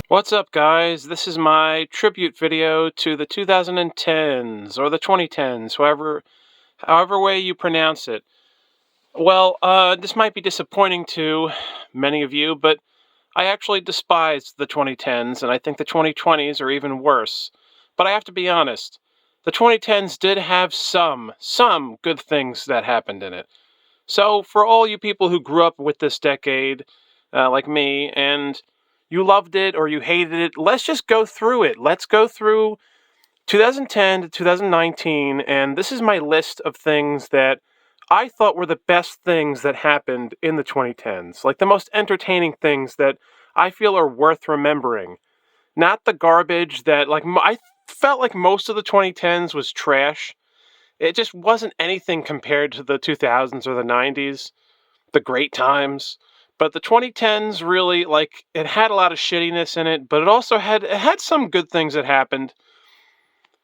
What's up, guys? This is my tribute video to the 2010s, or the 2010s, however way you pronounce it. Well, this might be disappointing to many of you, but I actually despise the 2010s, and I think the 2020s are even worse. But I have to be honest, the 2010s did have some good things that happened in it. So for all you people who grew up with this decade, like me, and you loved it or you hated it, let's just go through it. Let's go through 2010 to 2019, and this is my list of things that I thought were the best things that happened in the 2010s, like the most entertaining things that I feel are worth remembering. Not the garbage that, I felt like most of the 2010s was trash. It just wasn't anything compared to the 2000s or the 90s, the great times. But the 2010s really, it had a lot of shittiness in it, but it had some good things that happened.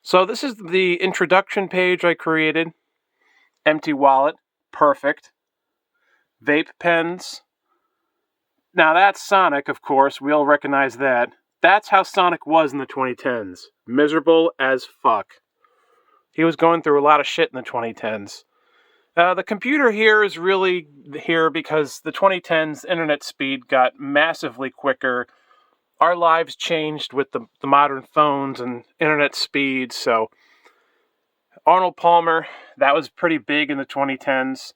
So this is the introduction page I created. Empty wallet, perfect. Vape pens. Now that's Sonic, of course, we all recognize that. That's how Sonic was in the 2010s. Miserable as fuck. He was going through a lot of shit in the 2010s. The computer here is really here because the 2010s internet speed got massively quicker. Our lives changed with the modern phones and internet speed, so Arnold Palmer, that was pretty big in the 2010s.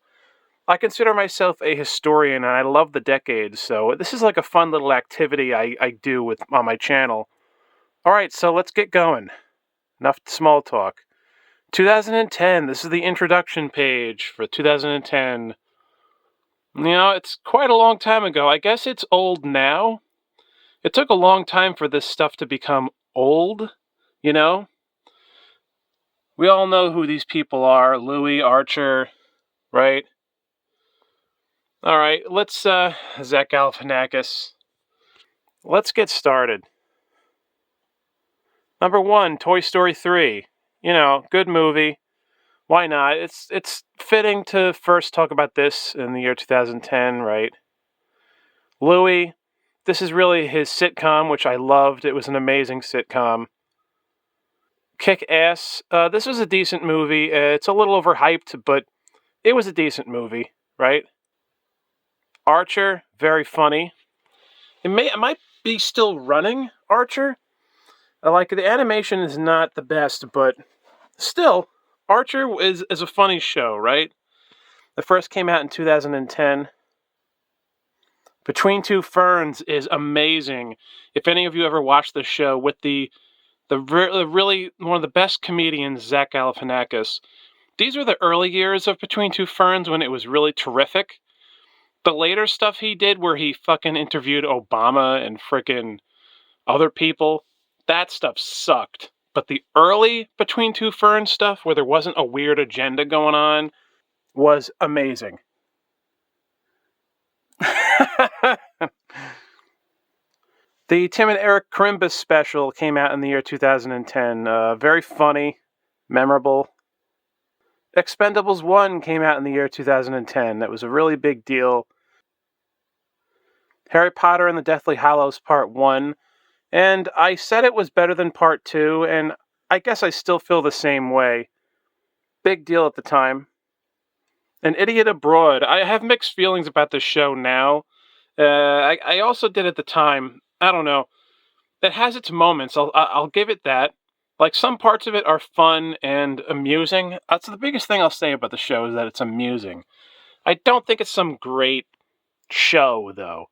I consider myself a historian, and I love the decades, so this is like a fun little activity I do on my channel. Alright, so let's get going. Enough small talk. 2010, this is the introduction page for 2010. You know, it's quite a long time ago. I guess it's old now. It took a long time for this stuff to become old, you know? We all know who these people are. Louis, Archer, right? Alright, let's, Zach Galifianakis. Let's get started. Number 1, Toy Story 3. You know, good movie. Why not? It's fitting to first talk about this in the year 2010, right? Louis, this is really his sitcom, which I loved. It was an amazing sitcom. Kick-Ass, this was a decent movie. It's a little overhyped, but it was a decent movie, right? Archer, very funny. It might be still running, Archer. The animation is not the best, but still, Archer is a funny show, right? It first came out in 2010. Between Two Ferns is amazing. If any of you ever watched the show with the really one of the best comedians, Zach Galifianakis. These were the early years of Between Two Ferns when it was really terrific. The later stuff he did where he fucking interviewed Obama and frickin' other people, that stuff sucked. But the early Between Two Ferns stuff, where there wasn't a weird agenda going on, was amazing. The Tim and Eric Crimbus special came out in the year 2010. Very funny, memorable. Expendables 1 came out in the year 2010. That was a really big deal. Harry Potter and the Deathly Hallows Part 1. And I said it was better than Part 2, and I guess I still feel the same way. Big deal at the time. An Idiot Abroad. I have mixed feelings about this show now. I also did at the time. I don't know. It has its moments. I'll give it that. Like, some parts of it are fun and amusing. That's the biggest thing I'll say about the show, is that it's amusing. I don't think it's some great show, though.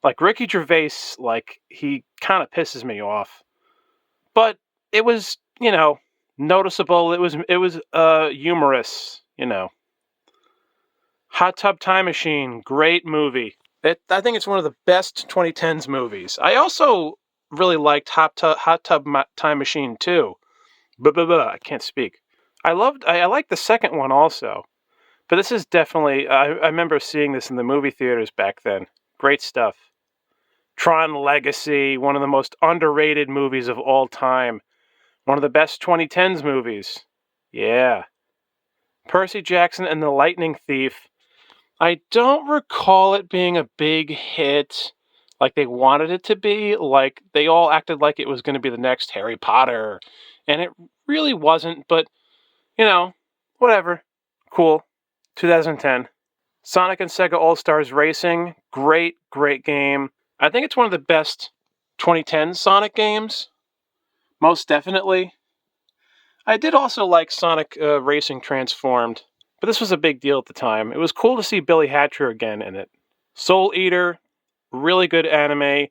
Like, Ricky Gervais, he kind of pisses me off. But it was, noticeable. It was humorous, Hot Tub Time Machine, great movie. I think it's one of the best 2010s movies. I also really liked Hot Tub Time Machine 2. I can't speak. I liked the second one also. But this is definitely, I remember seeing this in the movie theaters back then. Great stuff. Tron Legacy, one of the most underrated movies of all time. One of the best 2010s movies. Yeah. Percy Jackson and the Lightning Thief. I don't recall it being a big hit like they wanted it to be. Like, they all acted like it was going to be the next Harry Potter, and it really wasn't, but, whatever. Cool. 2010. Sonic and Sega All-Stars Racing. Great, great game. I think it's one of the best 2010 Sonic games. Most definitely. I did also like Sonic Racing Transformed, but this was a big deal at the time. It was cool to see Billy Hatcher again in it. Soul Eater, really good anime.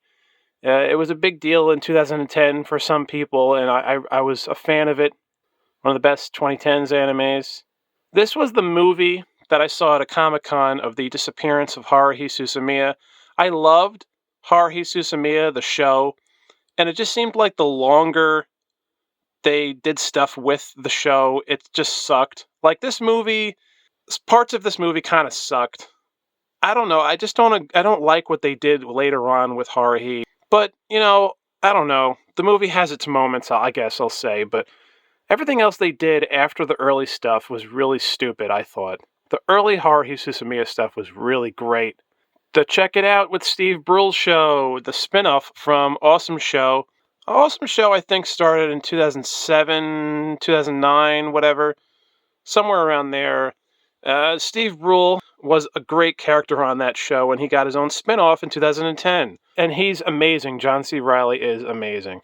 It was a big deal in 2010 for some people, and I was a fan of it. One of the best 2010s animes. This was the movie that I saw at a Comic-Con of the disappearance of Haruhi Suzumiya. I loved Haruhi Suzumiya, the show, and it just seemed like the longer they did stuff with the show, it just sucked. Like, this movie, parts of this movie kind of sucked. I don't know. I don't like what they did later on with Haruhi. But, I don't know. The movie has its moments, I guess I'll say, but everything else they did after the early stuff was really stupid, I thought. The early Haruhi Suzumiya stuff was really great. The Check It Out with Steve Brule show, the spin-off from Awesome Show. Awesome Show, I think, started in 2007, 2009, whatever. Somewhere around there. Steve Brule was a great character on that show, and he got his own spin-off in 2010. And he's amazing. John C. Reilly is amazing.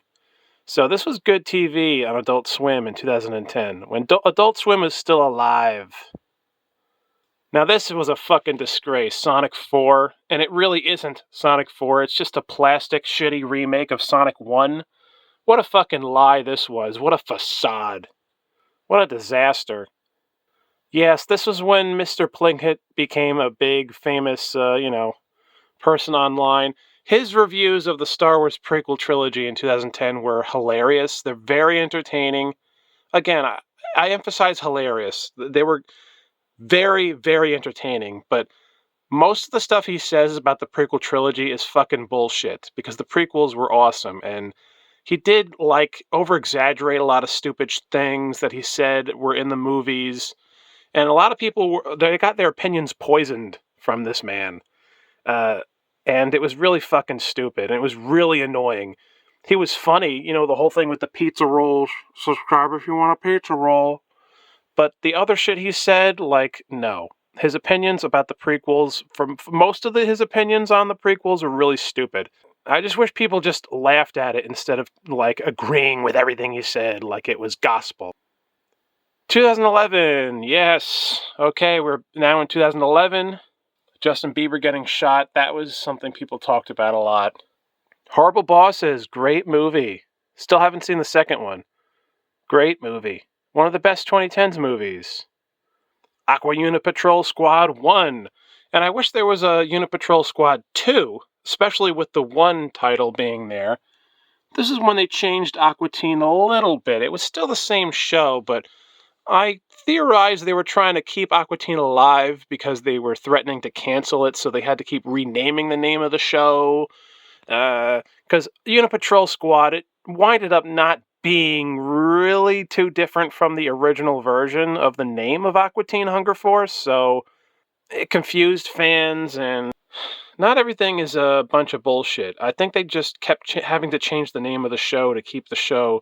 So this was good TV on Adult Swim in 2010, when Adult Swim was still alive. Now this was a fucking disgrace, Sonic 4, and it really isn't Sonic 4, it's just a plastic shitty remake of Sonic 1. What a fucking lie this was, what a facade. What a disaster. Yes, this was when Mr. Plinkett became a big, famous, person online. His reviews of the Star Wars prequel trilogy in 2010 were hilarious. They're very entertaining. Again, I emphasize hilarious. They were very, very entertaining, but most of the stuff he says about the prequel trilogy is fucking bullshit, because the prequels were awesome, and he did, over-exaggerate a lot of stupid things that he said were in the movies, and a lot of people, they got their opinions poisoned from this man. And it was really fucking stupid, and it was really annoying. He was funny, the whole thing with the pizza rolls. Subscribe if you want a pizza roll. But the other shit he said, no. His opinions about the prequels, most of his opinions on the prequels are really stupid. I just wish people just laughed at it instead of, agreeing with everything he said like it was gospel. 2011, yes. Okay, we're now in 2011. Justin Bieber getting shot, that was something people talked about a lot. Horrible Bosses, great movie. Still haven't seen the second one. Great movie. One of the best 2010s movies. Aqua Unit Patrol Squad 1. And I wish there was a Unit Patrol Squad 2, especially with the 1 title being there. This is when they changed Aqua Teen a little bit. It was still the same show, but I theorized they were trying to keep Aqua Teen alive because they were threatening to cancel it, so they had to keep renaming the name of the show. Because Unit Patrol Squad, it winded up not being really too different from the original version of the name of Aqua Teen Hunger Force, so it confused fans, and not everything is a bunch of bullshit. I think they just kept having to change the name of the show to keep the show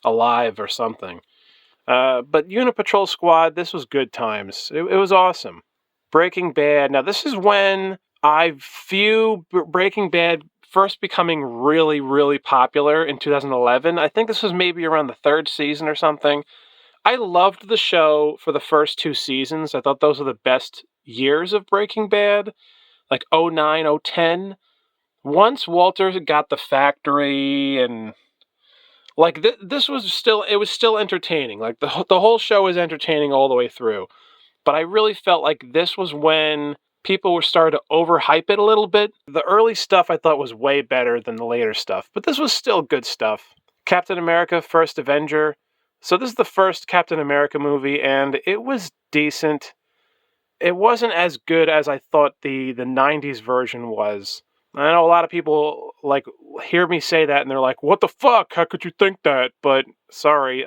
alive or something. But Unit Patrol Squad, this was good times. It was awesome. Breaking Bad. Now, this is when I view Breaking Bad first becoming really, really popular in 2011. I think this was maybe around the 3rd season or something. I loved the show for the first 2 seasons. I thought those were the best years of Breaking Bad, like 09, 010. Once Walter got the factory and this was still, it was still entertaining. Like the whole show is entertaining all the way through. But I really felt like this was when people were starting to overhype it a little bit. The early stuff I thought was way better than the later stuff, but this was still good stuff. Captain America: First Avenger. So this is the first Captain America movie, and it was decent. It wasn't as good as I thought the 90s version was. I know a lot of people hear me say that and they're like, "What the fuck? How could you think that?" But sorry,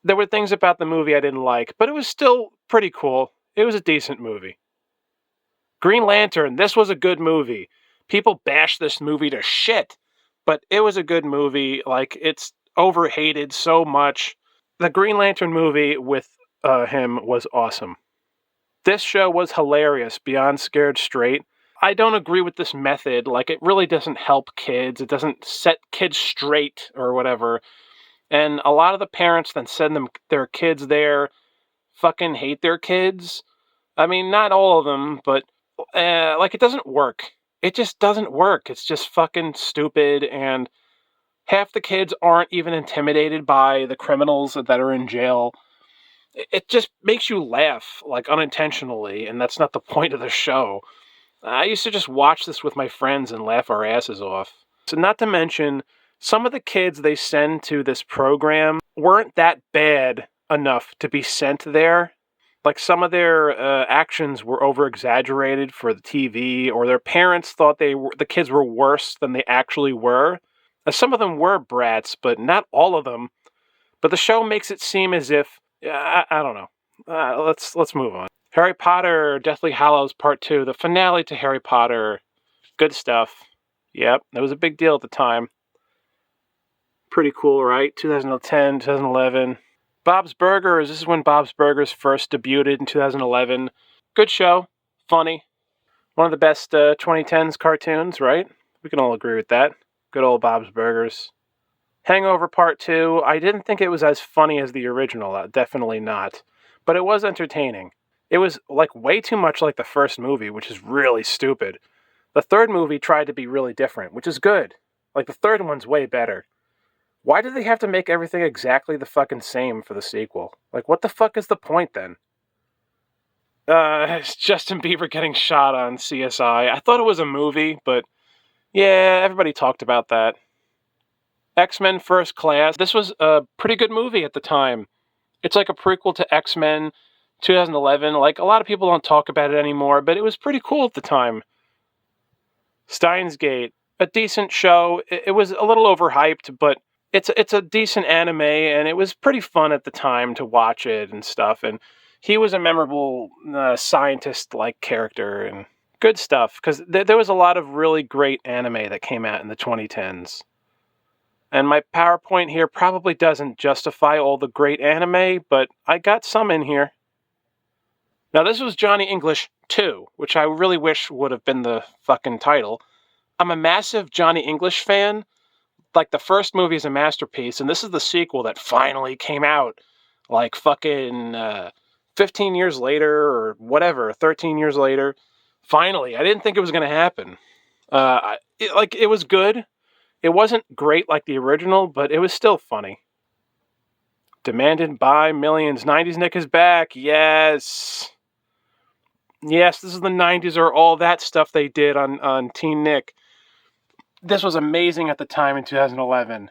there were things about the movie I didn't like, but it was still pretty cool. It was a decent movie. Green Lantern, this was a good movie. People bash this movie to shit, but it was a good movie. Like, it's overhated so much. The Green Lantern movie with him was awesome. This show was hilarious beyond scared straight. I don't agree with this method. Like, it really doesn't help kids. It doesn't set kids straight or whatever. And a lot of the parents that send their kids there fucking hate their kids. I mean, not all of them, but like, it doesn't work. It just doesn't work. It's just fucking stupid, and half the kids aren't even intimidated by the criminals that are in jail. It just makes you laugh, like, unintentionally, and that's not the point of the show. I used to just watch this with my friends and laugh our asses off. So, not to mention, some of the kids they send to this program weren't that bad enough to be sent there. Like, some of their actions were over-exaggerated for the TV, or their parents thought the kids were worse than they actually were. Some of them were brats, but not all of them. But the show makes it seem as if, I don't know. Let's move on. Harry Potter, Deathly Hallows Part 2, the finale to Harry Potter. Good stuff. Yep, that was a big deal at the time. Pretty cool, right? 2010, 2011. Bob's Burgers. This is when Bob's Burgers first debuted in 2011. Good show. Funny. One of the best 2010s cartoons, right? We can all agree with that. Good old Bob's Burgers. Hangover Part 2. I didn't think it was as funny as the original. Definitely not. But it was entertaining. It was like way too much like the first movie, which is really stupid. The third movie tried to be really different, which is good. Like, the third one's way better. Why do they have to make everything exactly the fucking same for the sequel? Like, what the fuck is the point then? It's Justin Bieber getting shot on CSI. I thought it was a movie, but yeah, everybody talked about that. X-Men First Class. This was a pretty good movie at the time. It's like a prequel to X-Men 2011. Like, a lot of people don't talk about it anymore, but it was pretty cool at the time. Steins Gate. A decent show. It was a little overhyped, but it's a decent anime, and it was pretty fun at the time to watch it and stuff. And he was a memorable scientist-like character, and good stuff, because there was a lot of really great anime that came out in the 2010s. And my PowerPoint here probably doesn't justify all the great anime, but I got some in here. Now, this was Johnny English 2, which I really wish would have been the fucking title. I'm a massive Johnny English fan. Like, the first movie is a masterpiece, and this is the sequel that finally came out, like, fucking 15 years later, or whatever, 13 years later. Finally. I didn't think it was going to happen. It was good. It wasn't great like the original, but it was still funny. Demanded by Millions. 90s Nick is back. Yes. Yes, this is the 90s, or all that stuff they did on Teen Nick. This was amazing at the time in 2011.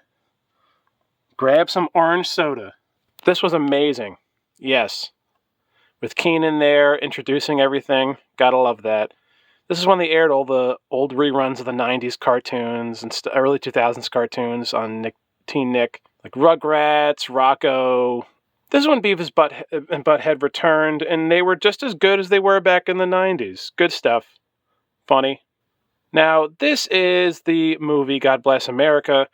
Grab some orange soda. This was amazing. Yes. With Keenan there, introducing everything. Gotta love that. This is when they aired all the old reruns of the 90s cartoons and early 2000s cartoons on Teen Nick. Like Rugrats, Rocco. This is when Beavis and Butthead returned, and they were just as good as they were back in the 90s. Good stuff. Funny. Now, this is the movie God Bless America,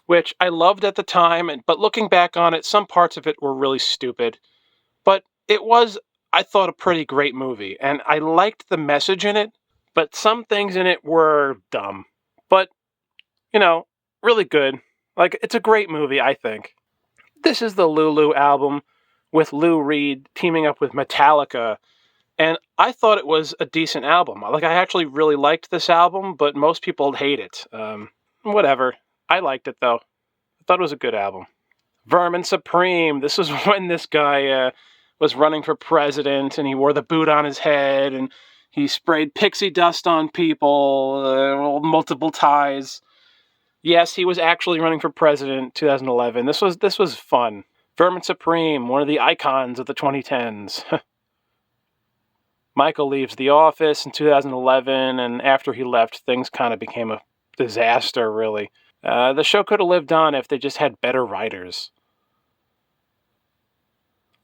which I loved at the time, but looking back on it, some parts of it were really stupid. But it was, I thought, a pretty great movie, and I liked the message in it, but some things in it were dumb. But, really good. Like, it's a great movie, I think. This is the Lulu album with Lou Reed teaming up with Metallica, and I thought it was a decent album. Like, I actually really liked this album, but most people hate it. Whatever. I liked it, though. I thought it was a good album. Vermin Supreme. This was when this guy was running for president, and he wore the boot on his head, and he sprayed pixie dust on people, multiple ties. Yes, he was actually running for president 2011. This was fun. Vermin Supreme, one of the icons of the 2010s. Michael leaves the office in 2011, and after he left, things kind of became a disaster, really. The show could have lived on if they just had better writers.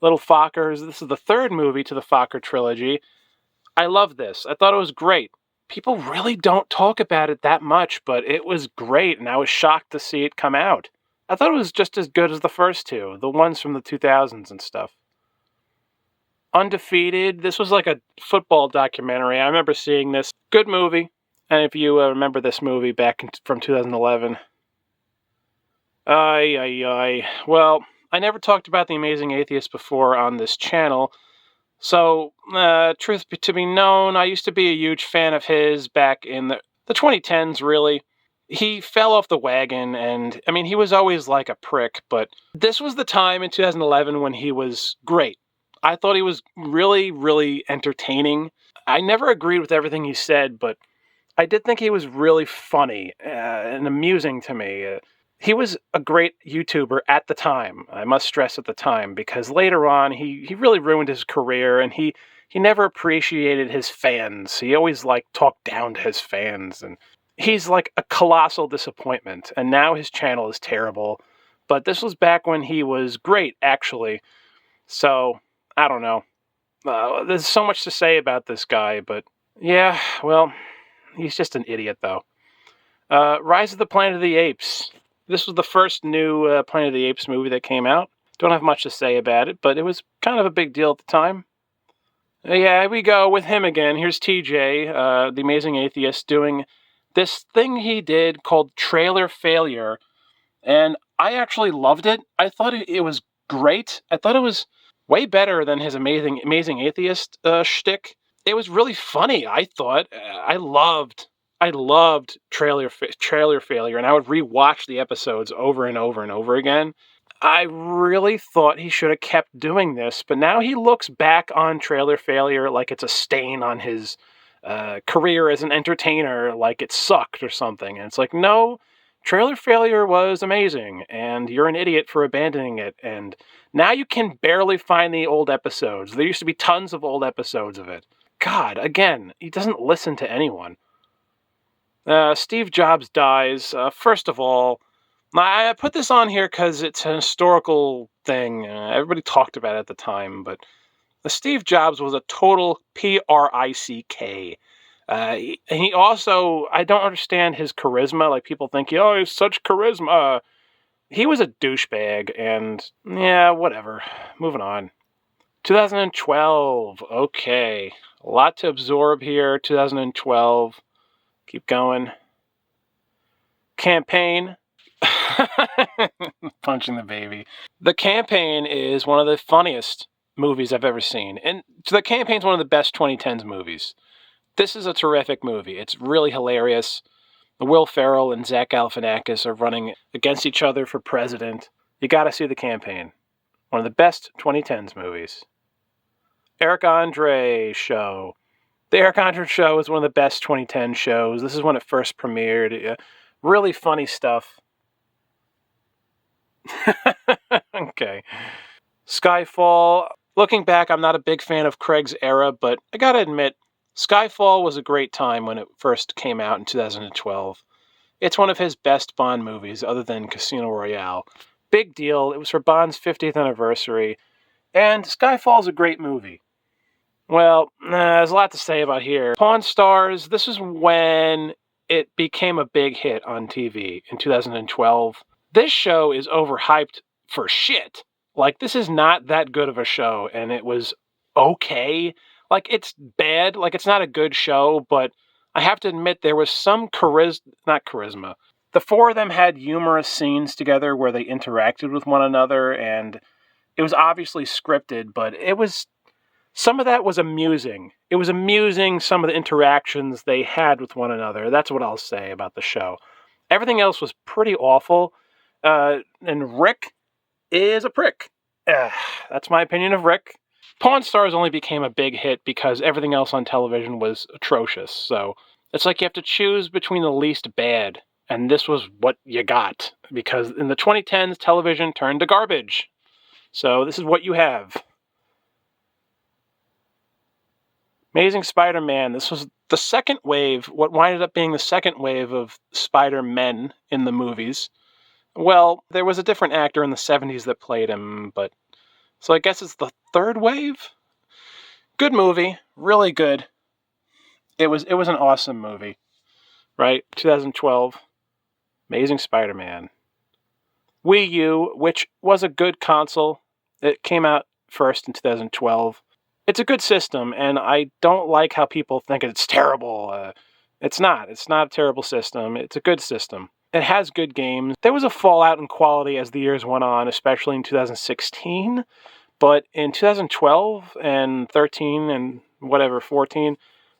Little Fockers. This is the third movie to the Focker trilogy. I love this. I thought it was great. People really don't talk about it that much, but it was great, and I was shocked to see it come out. I thought it was just as good as the first two, the ones from the 2000s and stuff. Undefeated. This was like a football documentary. I remember seeing this. Good movie. And if you remember this movie from 2011. Ay, ay, ay. Well, I never talked about The Amazing Atheist before on this channel. So, truth to be known, I used to be a huge fan of his back in the 2010s, really. He fell off the wagon, and, I mean, he was always like a prick, but this was the time in 2011 when he was great. I thought he was really, really entertaining. I never agreed with everything he said, but I did think he was really funny and amusing to me. He was a great YouTuber at the time. I must stress at the time, because later on he really ruined his career, and he never appreciated his fans. He always talked down to his fans, and he's like a colossal disappointment. And now his channel is terrible. But this was back when he was great, actually. So I don't know. There's so much to say about this guy, but yeah, well, he's just an idiot, though. Rise of the Planet of the Apes. This was the first new Planet of the Apes movie that came out. Don't have much to say about it, but it was kind of a big deal at the time. Yeah, here we go with him again. Here's TJ, the Amazing Atheist, doing this thing he did called Trailer Failure, and I actually loved it. I thought it was great. I thought it was way better than his Amazing Atheist shtick. It was really funny, I thought. I loved Trailer Failure, and I would rewatch the episodes over and over and over again. I really thought he should have kept doing this, but now he looks back on Trailer Failure like it's a stain on his career as an entertainer, like it sucked or something. And it's like, no, Trailer Failure was amazing, and you're an idiot for abandoning it. And now you can barely find the old episodes. There used to be tons of old episodes of it. God, again, he doesn't listen to anyone. Steve Jobs dies. First of all, I put this on here because it's an historical thing. Everybody talked about it at the time, but Steve Jobs was a total prick. He also, I don't understand his charisma. Like, people think, oh, he's such charisma. He was a douchebag, and yeah, whatever. Moving on. 2012. Okay. A lot to absorb here. 2012. Keep going. Campaign. Punching the baby. The Campaign is one of the funniest movies I've ever seen. And The Campaign's one of the best 2010s movies. This is a terrific movie. It's really hilarious. Will Ferrell and Zach Galifianakis are running against each other for president. You gotta see The Campaign. One of the best 2010s movies. Eric Andre Show. The Eric Andre Show is one of the best 2010 shows. This is when it first premiered. Really funny stuff. Okay. Skyfall. Looking back, I'm not a big fan of Craig's era, but I gotta admit, Skyfall was a great time when it first came out in 2012. It's one of his best Bond movies, other than Casino Royale. Big deal. It was for Bond's 50th anniversary, and Skyfall's a great movie. Well, there's a lot to say about here. Pawn Stars, this is when it became a big hit on TV in 2012. This show is overhyped for shit. Like, this is not that good of a show, and it was okay. Like, it's bad. Like, it's not a good show, but I have to admit there was some not charisma. The four of them had humorous scenes together where they interacted with one another, and it was obviously scripted, but some of that was amusing. It was amusing, some of the interactions they had with one another. That's what I'll say about the show. Everything else was pretty awful. And Rick is a prick. That's my opinion of Rick. Pawn Stars only became a big hit because everything else on television was atrocious. So it's like you have to choose between the least bad. And this was what you got. Because in the 2010s, television turned to garbage. So this is what you have. Amazing Spider-Man. This was the second wave, what winded up being the second wave of Spider-Men in the movies. Well, there was a different actor in the 70s that played him, but... So I guess it's the third wave? Good movie. Really good. It was an awesome movie, right? 2012, Amazing Spider-Man. Wii U, which was a good console. It came out first in 2012. It's a good system, and I don't like how people think it's terrible. It's not. It's not a terrible system. It's a good system. It has good games. There was a fallout in quality as the years went on, especially in 2016. But in 2012 and 13 and whatever, 14,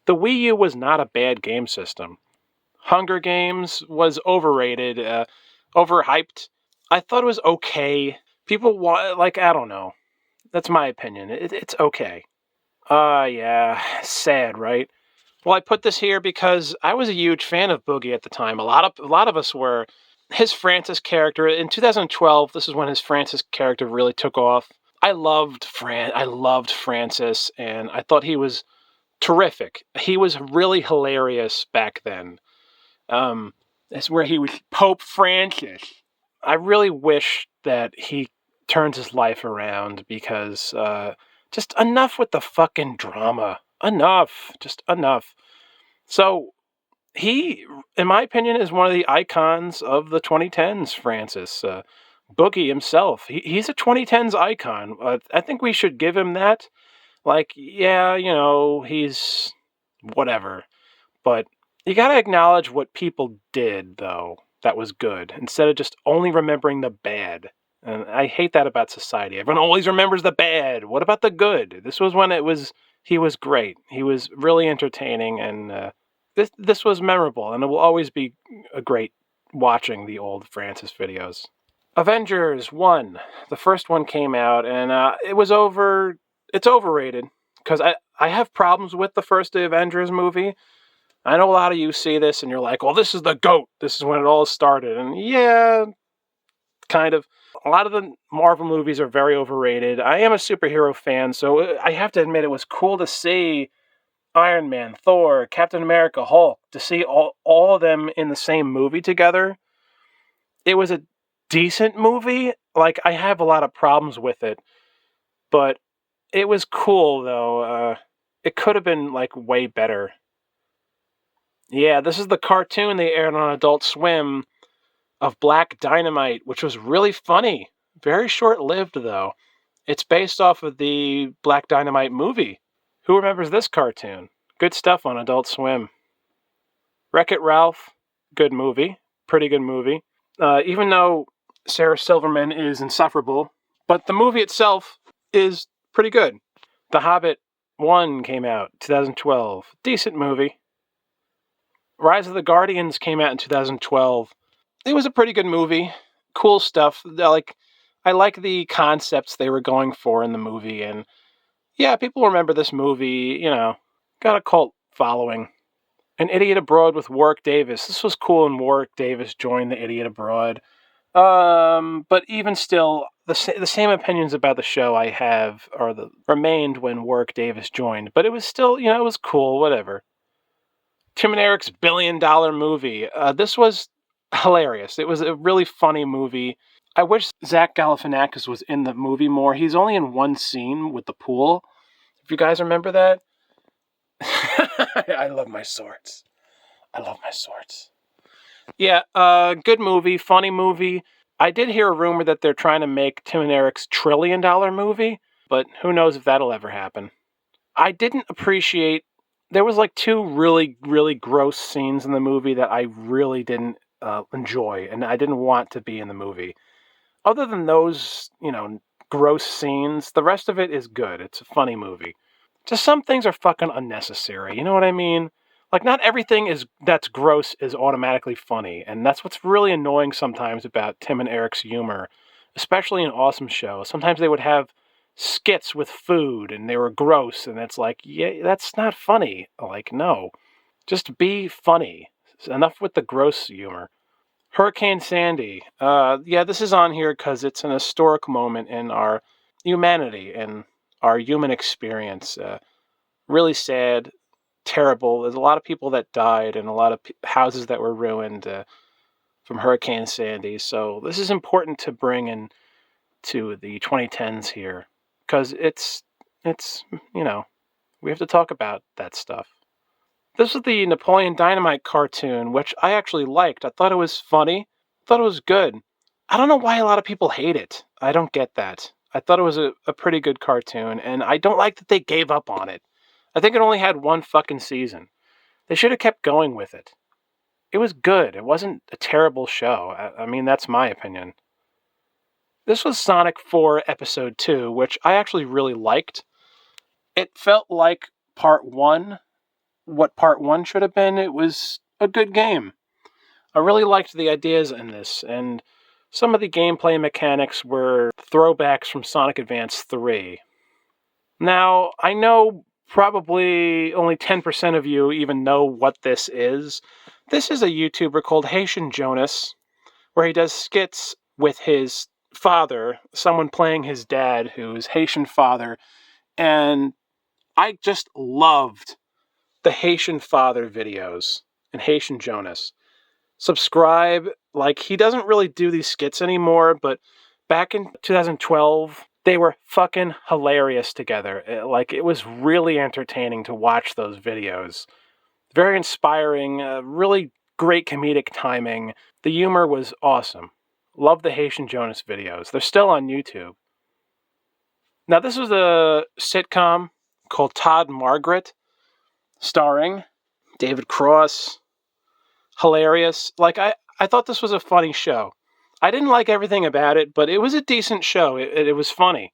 the Wii U was not a bad game system. Hunger Games was overrated, overhyped. I thought it was okay. People want, like, I don't know. That's my opinion. It's okay. Yeah, sad, right? Well, I put this here because I was a huge fan of Boogie at the time. A lot of us were. His Francis character in 2012. This is when his Francis character really took off. I loved Francis, and I thought he was terrific. He was really hilarious back then. That's where he was Pope Francis. I really wish that he turns his life around because just enough with the fucking drama. Enough. Just enough. So he, in my opinion, is one of the icons of the 2010s, Francis. Boogie himself. He's a 2010s icon. I think we should give him that. Like, yeah, he's whatever. But you gotta acknowledge what people did, though, that was good, instead of just only remembering the bad. And I hate that about society. Everyone always remembers the bad. What about the good? This was when he was great. He was really entertaining, and this was memorable, and it will always be a great watching the old Francis videos. Avengers 1. The first one came out, and it's overrated, because I have problems with the first Avengers movie. I know a lot of you see this and you're like, well, this is the GOAT. This is when it all started. And yeah, kind of. A lot of the Marvel movies are very overrated. I am a superhero fan, so I have to admit it was cool to see Iron Man, Thor, Captain America, Hulk, to see all of them in the same movie together. It was a decent movie. Like, I have a lot of problems with it, but it was cool, though. It could have been, like, way better. Yeah, this is the cartoon they aired on Adult Swim of Black Dynamite, which was really funny. Very short-lived, though. It's based off of the Black Dynamite movie. Who remembers this cartoon? Good stuff on Adult Swim. Wreck-It Ralph, good movie. Pretty good movie. Even though Sarah Silverman is insufferable, but the movie itself is pretty good. The Hobbit 1 came out 2012. Decent movie. Rise of the Guardians came out in 2012. It was a pretty good movie. Cool stuff. I like the concepts they were going for in the movie, and yeah, people remember this movie, got a cult following. An Idiot Abroad with Warwick Davis. This was cool when Warwick Davis joined the Idiot Abroad. But even still, the same opinions about the show I have remained when Warwick Davis joined. But it was still, it was cool, whatever. Tim and Eric's $1 billion movie. This was hilarious. It was a really funny movie. I wish Zach Galifianakis was in the movie more. He's only in one scene with the pool. If you guys remember that. I love my swords. I love my swords. Yeah, good movie, funny movie. I did hear a rumor that they're trying to make Tim and Eric's $1 trillion movie, but who knows if that'll ever happen. I didn't appreciate... There was like two really, really gross scenes in the movie that I really didn't enjoy, and I didn't want to be in the movie. Other than those, gross scenes, the rest of it is good. It's a funny movie. Just some things are fucking unnecessary, you know what I mean? Like, not everything that's gross is automatically funny, and that's what's really annoying sometimes about Tim and Eric's humor, especially in Awesome Show. Sometimes they would have skits with food, and they were gross, and it's like, yeah, that's not funny. Like, no. Just be funny. Enough with the gross humor. Hurricane Sandy. Yeah, this is on here because it's an historic moment in our humanity and our human experience. Really sad, terrible. There's a lot of people that died and a lot of houses that were ruined from Hurricane Sandy. So this is important to bring in to the 2010s here because it's we have to talk about that stuff. This was the Napoleon Dynamite cartoon, which I actually liked. I thought it was funny. I thought it was good. I don't know why a lot of people hate it. I don't get that. I thought it was a pretty good cartoon, and I don't like that they gave up on it. I think it only had one fucking season. They should have kept going with it. It was good. It wasn't a terrible show. I mean, that's my opinion. This was Sonic 4 Episode 2, which I actually really liked. It felt like Part 1, what Part 1 should have been. It was a good game. I really liked the ideas in this, and some of the gameplay mechanics were throwbacks from Sonic Advance 3. Now, I know probably only 10% of you even know what this is. This is a YouTuber called Haitian Jonas, where he does skits with his father, someone playing his dad, who's Haitian father, and I just loved the Haitian father videos and Haitian Jonas. Subscribe. Like, he doesn't really do these skits anymore, but back in 2012, they were fucking hilarious together. Like, it was really entertaining to watch those videos. Very inspiring, really great comedic timing. The humor was awesome. Love the Haitian Jonas videos. They're still on YouTube. Now, this was a sitcom called Todd Margaret, starring David Cross. Hilarious. Like, I thought this was a funny show. I didn't like everything about it, but it was a decent show. It was funny.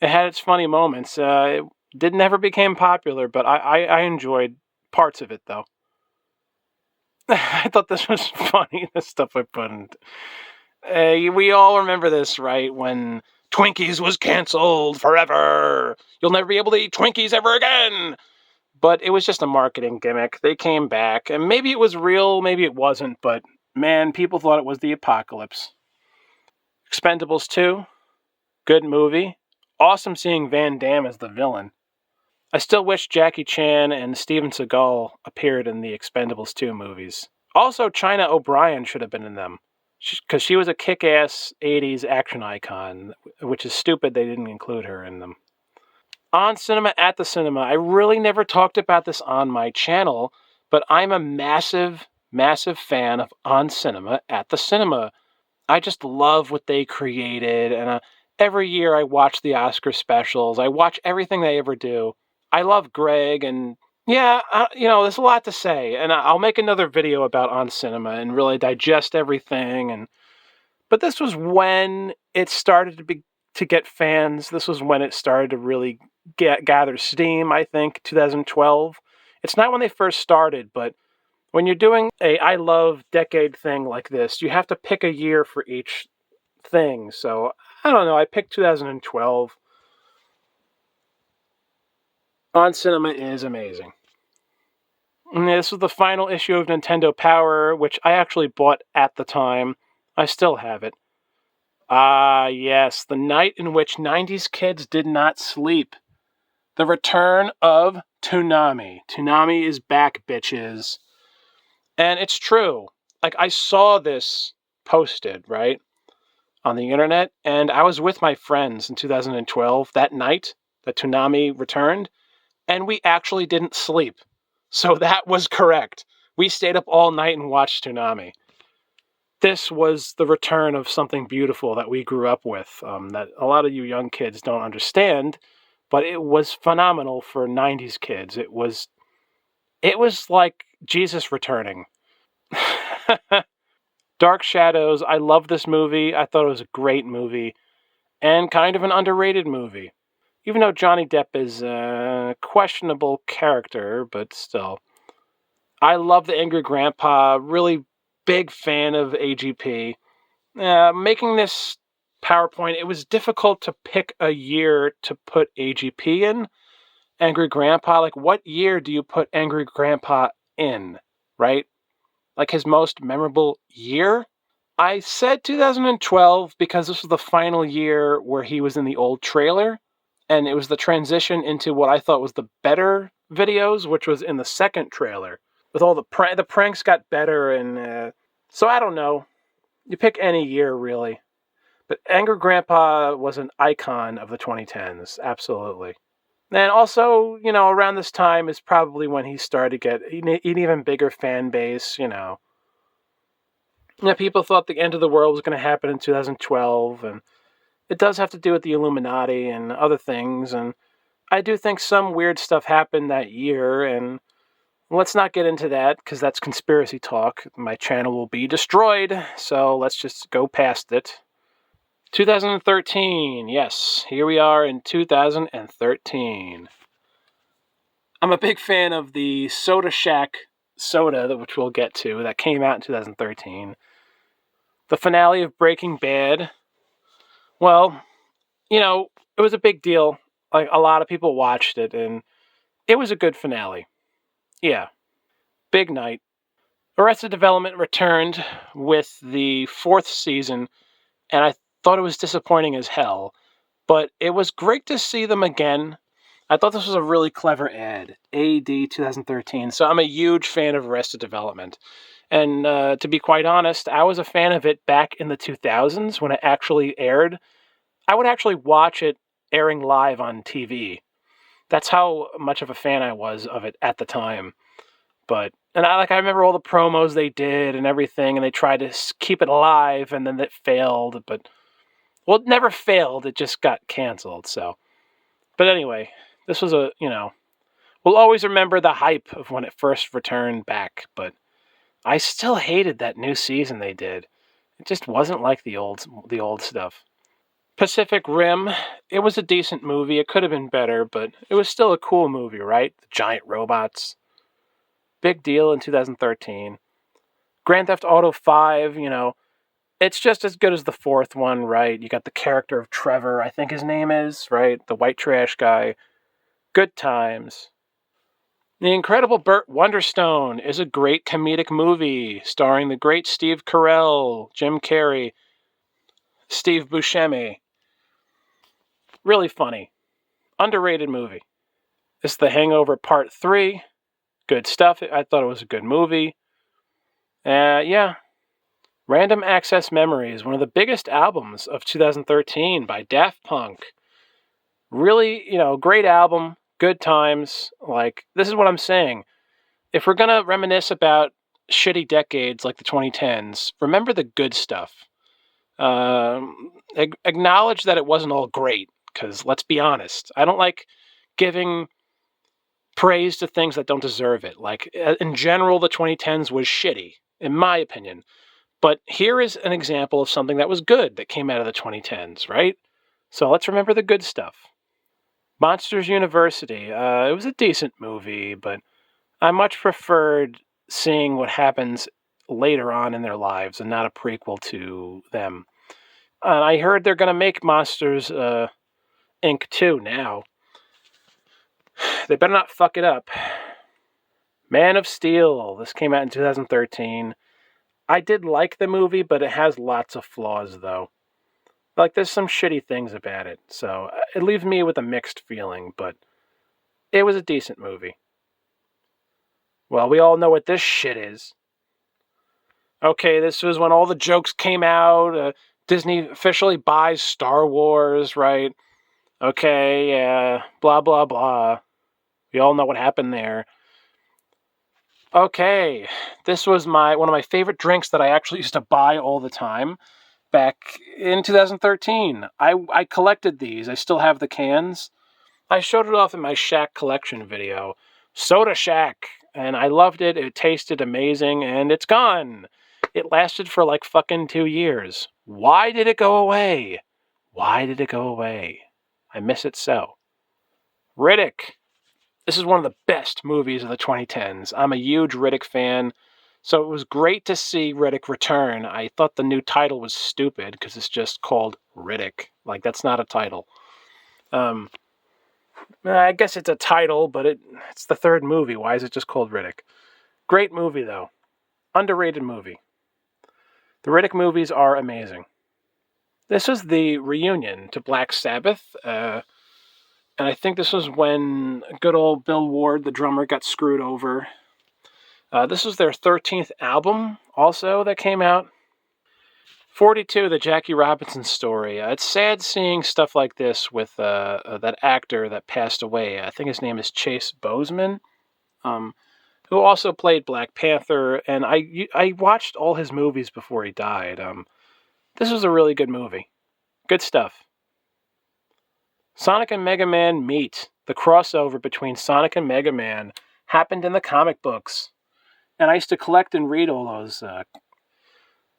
It had its funny moments. It did never became popular, but I enjoyed parts of it, though. I thought this was funny, the stuff I put in. We all remember this, right? When Twinkies was canceled forever. You'll never be able to eat Twinkies ever again. But it was just a marketing gimmick. They came back, and maybe it was real, maybe it wasn't, but man, people thought it was the apocalypse. Expendables 2, good movie. Awesome seeing Van Damme as the villain. I still wish Jackie Chan and Steven Seagal appeared in the Expendables 2 movies. Also, China O'Brien should have been in them, because she was a kick-ass 80s action icon, which is stupid they didn't include her in them. On Cinema at the Cinema, I really never talked about this on my channel, but I'm a massive, massive fan of On Cinema at the Cinema. I just love what they created, and every year I watch the Oscar specials. I watch everything they ever do. I love Greg, and yeah, there's a lot to say, and I'll make another video about On Cinema and really digest everything. But this was when it started to get fans. This was when it started to really gather steam, I think, 2012. It's not when they first started, but when you're doing a I Love decade thing like this, you have to pick a year for each thing. So, I don't know, I picked 2012. On Cinema is amazing. And this was the final issue of Nintendo Power, which I actually bought at the time. I still have it. Ah, yes, the night in which 90s kids did not sleep. The return of Toonami. Toonami is back, bitches. And it's true. Like, I saw this posted, right, on the internet, and I was with my friends in 2012, that night that Toonami returned, and we actually didn't sleep. So that was correct. We stayed up all night and watched Toonami. This was the return of something beautiful that we grew up with, that a lot of you young kids don't understand, but it was phenomenal for 90s kids. It was like Jesus returning. Dark Shadows, I love this movie. I thought it was a great movie, and kind of an underrated movie. Even though Johnny Depp is a questionable character, but still. I love The Angry Grandpa, really big fan of AGP. Making this PowerPoint, it was difficult to pick a year to put AGP in. Angry Grandpa, like, what year do you put Angry Grandpa in, right? Like, his most memorable year? I said 2012 because this was the final year where he was in the old trailer, and it was the transition into what I thought was the better videos, which was in the second trailer. With all the pranks got better, and so I don't know. You pick any year, really. But Angry Grandpa was an icon of the 2010s, absolutely. And also, around this time is probably when he started to get an even bigger fan base, people thought the end of the world was going to happen in 2012, and it does have to do with the Illuminati and other things, and I do think some weird stuff happened that year, and let's not get into that, because that's conspiracy talk. My channel will be destroyed, so let's just go past it. 2013, yes, here we are in 2013. I'm a big fan of the Soda Shack soda, which we'll get to, that came out in 2013. The finale of Breaking Bad. Well, it was a big deal. Like, a lot of people watched it, and it was a good finale. Yeah, big night. Arrested Development returned with the 4th season, and I thought it was disappointing as hell. But it was great to see them again. I thought this was a really clever ad. AD 2013. So I'm a huge fan of Arrested Development. And to be quite honest, I was a fan of it back in the 2000s when it actually aired. I would actually watch it airing live on TV. That's how much of a fan I was of it at the time. I remember all the promos they did and everything, and they tried to keep it alive, and then it failed. But, well, it never failed. It just got canceled. So, but anyway, this was we'll always remember the hype of when it first returned back. But I still hated that new season they did. It just wasn't like the old stuff. Pacific Rim, it was a decent movie. It could have been better, but it was still a cool movie, right? The giant robots. Big deal in 2013. Grand Theft Auto 5, it's just as good as the 4th one, right? You got the character of Trevor, I think his name is, right? The white trash guy. Good times. The Incredible Burt Wonderstone is a great comedic movie starring the great Steve Carell, Jim Carrey, Steve Buscemi. Really funny. Underrated movie. It's The Hangover Part 3. Good stuff. I thought it was a good movie. Yeah. Random Access Memories, one of the biggest albums of 2013 by Daft Punk. Really, great album, good times. Like, this is what I'm saying. If we're going to reminisce about shitty decades like the 2010s, remember the good stuff. Acknowledge that it wasn't all great, because let's be honest, I don't like giving praise to things that don't deserve it. Like, in general, the 2010s was shitty, in my opinion. But here is an example of something that was good that came out of the 2010s, right? So let's remember the good stuff. Monsters University. It was a decent movie, but I much preferred seeing what happens later on in their lives and not a prequel to them. And I heard they're going to make Monsters Inc. 2 now. They better not fuck it up. Man of Steel. This came out in 2013. I did like the movie, but it has lots of flaws, though. Like, there's some shitty things about it, so it leaves me with a mixed feeling, but it was a decent movie. Well, we all know what this shit is. Okay, this was when all the jokes came out. Disney officially buys Star Wars, right? Okay, yeah, blah, blah, blah. We all know what happened there. Okay, this was one of my favorite drinks that I actually used to buy all the time back in 2013. I collected these. I still have the cans. I showed it off in my Shack collection video. Soda Shack. And I loved it. It tasted amazing. And it's gone. It lasted for like fucking 2 years. Why did it go away? Why did it go away? I miss it so. Riddick. This is one of the best movies of the 2010s. I'm a huge Riddick fan. So it was great to see Riddick return. I thought the new title was stupid because it's just called Riddick. Like, that's not a title. I guess it's a title, but it's the 3rd movie. Why is it just called Riddick? Great movie, though. Underrated movie. The Riddick movies are amazing. This was the reunion to Black Sabbath, and I think this was when good old Bill Ward, the drummer, got screwed over. This was their 13th album, also, that came out. 42, the Jackie Robinson story. It's sad seeing stuff like this with that actor that passed away. I think his name is Chase Boseman, um, who also played Black Panther. And I watched all his movies before he died. This was a really good movie. Good stuff. Sonic and Mega Man meet. The crossover between Sonic and Mega Man happened in the comic books. And I used to collect and read all those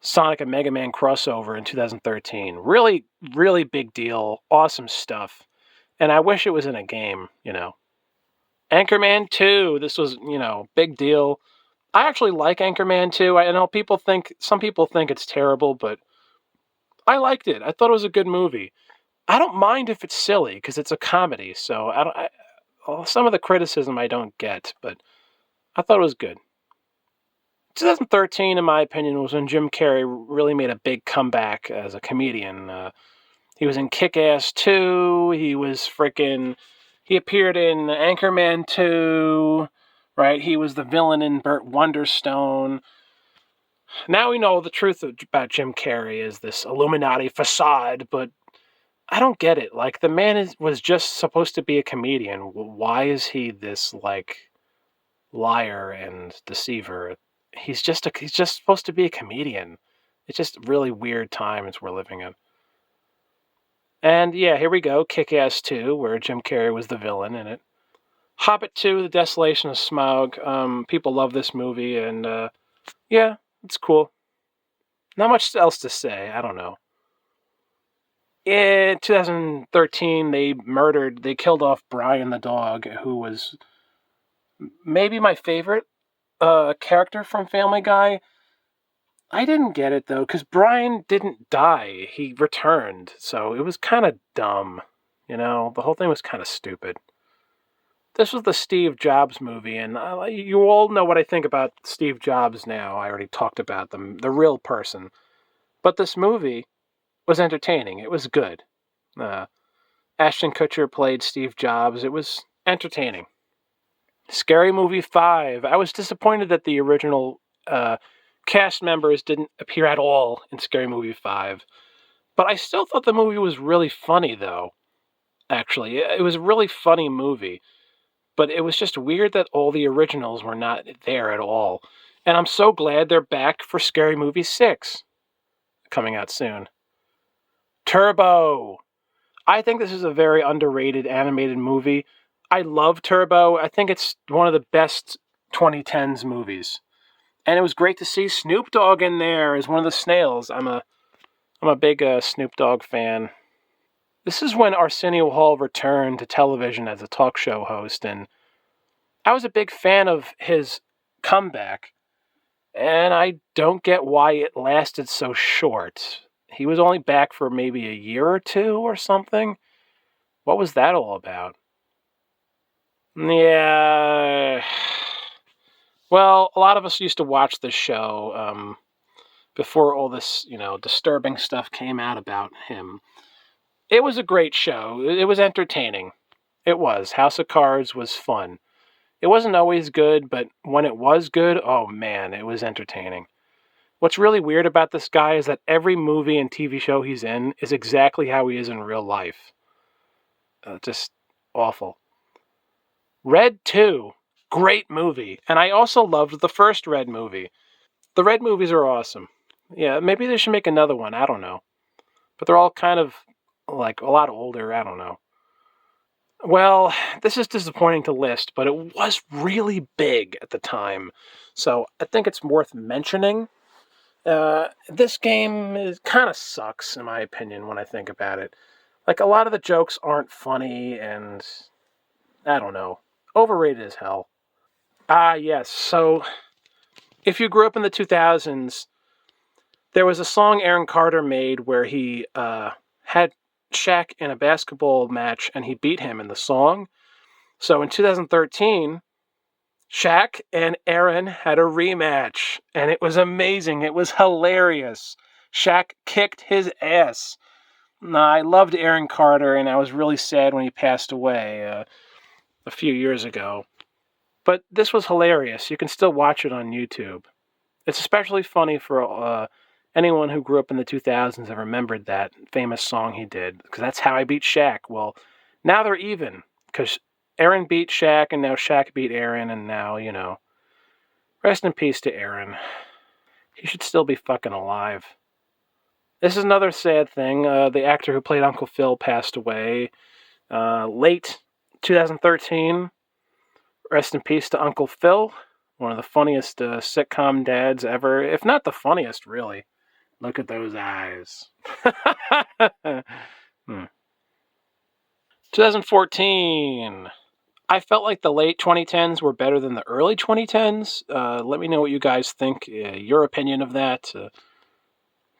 Sonic and Mega Man crossover in 2013. Really, really big deal. Awesome stuff. And I wish it was in a game, Anchorman 2, this was, big deal. I actually like Anchorman 2. I know some people think it's terrible, but I liked it. I thought it was a good movie. I don't mind if it's silly because it's a comedy. So some of the criticism I don't get, but I thought it was good. 2013, in my opinion, was when Jim Carrey really made a big comeback as a comedian. He was in Kick-Ass 2. He appeared in Anchorman 2, right? He was the villain in Burt Wonderstone. Now we know the truth about Jim Carrey is this Illuminati facade, but I don't get it. Like, the man was just supposed to be a comedian. Why is he this, liar and deceiver? He's just supposed to be a comedian. It's just really weird times we're living in. And yeah, here we go, Kick-Ass 2, where Jim Carrey was the villain in it. Hobbit 2, The Desolation of Smaug. People love this movie, and yeah, it's cool. Not much else to say, I don't know. In 2013, they killed off Brian the dog, who was maybe my favorite character from Family Guy. I didn't get it, though, because Brian didn't die. He returned, so it was kind of dumb. The whole thing was kind of stupid. This was the Steve Jobs movie, and you all know what I think about Steve Jobs now. I already talked about them, the real person. But this movie was entertaining. It was good. Ashton Kutcher played Steve Jobs. It was entertaining. Scary Movie 5. I was disappointed that the original cast members didn't appear at all in Scary Movie 5. But I still thought the movie was really funny, though. Actually, it was a really funny movie. But it was just weird that all the originals were not there at all. And I'm so glad they're back for Scary Movie 6, coming out soon. Turbo! I think this is a very underrated animated movie. I love Turbo. I think it's one of the best 2010s movies. And it was great to see Snoop Dogg in there as one of the snails. I'm a big Snoop Dogg fan. This is when Arsenio Hall returned to television as a talk show host, and I was a big fan of his comeback, and I don't get why it lasted so short. He was only back for maybe a year or two or something. What was that all about? Yeah. Well, a lot of us used to watch this show before all this, disturbing stuff came out about him. It was a great show. It was entertaining. It was. House of Cards was fun. It wasn't always good, but when it was good, oh man, it was entertaining. What's really weird about this guy is that every movie and TV show he's in is exactly how he is in real life. Just awful. Red 2, great movie. And I also loved the first Red movie. The Red movies are awesome. Yeah, maybe they should make another one. I don't know. But they're all kind of like a lot older. I don't know. Well, this is disappointing to list, but it was really big at the time. So I think it's worth mentioning. This game kind of sucks, in my opinion, when I think about it. Like, a lot of the jokes aren't funny, and I don't know. Overrated as hell. Yes. So, if you grew up in the 2000s, there was a song Aaron Carter made where he had Shaq in a basketball match, and he beat him in the song. So, in 2013, Shaq and Aaron had a rematch, and it was amazing. It was hilarious. Shaq kicked his ass. I loved Aaron Carter, and I was really sad when he passed away a few years ago. But this was hilarious. You can still watch it on YouTube. It's especially funny for anyone who grew up in the 2000s have remembered that famous song he did, because that's how I beat Shaq. Well, now they're even, because Aaron beat Shaq, and now Shaq beat Aaron, and now, rest in peace to Aaron. He should still be fucking alive. This is another sad thing. The actor who played Uncle Phil passed away late 2013. Rest in peace to Uncle Phil, one of the funniest sitcom dads ever, if not the funniest, really. Look at those eyes. 2014. I felt like the late 2010s were better than the early 2010s. Let me know what you guys think, your opinion of that.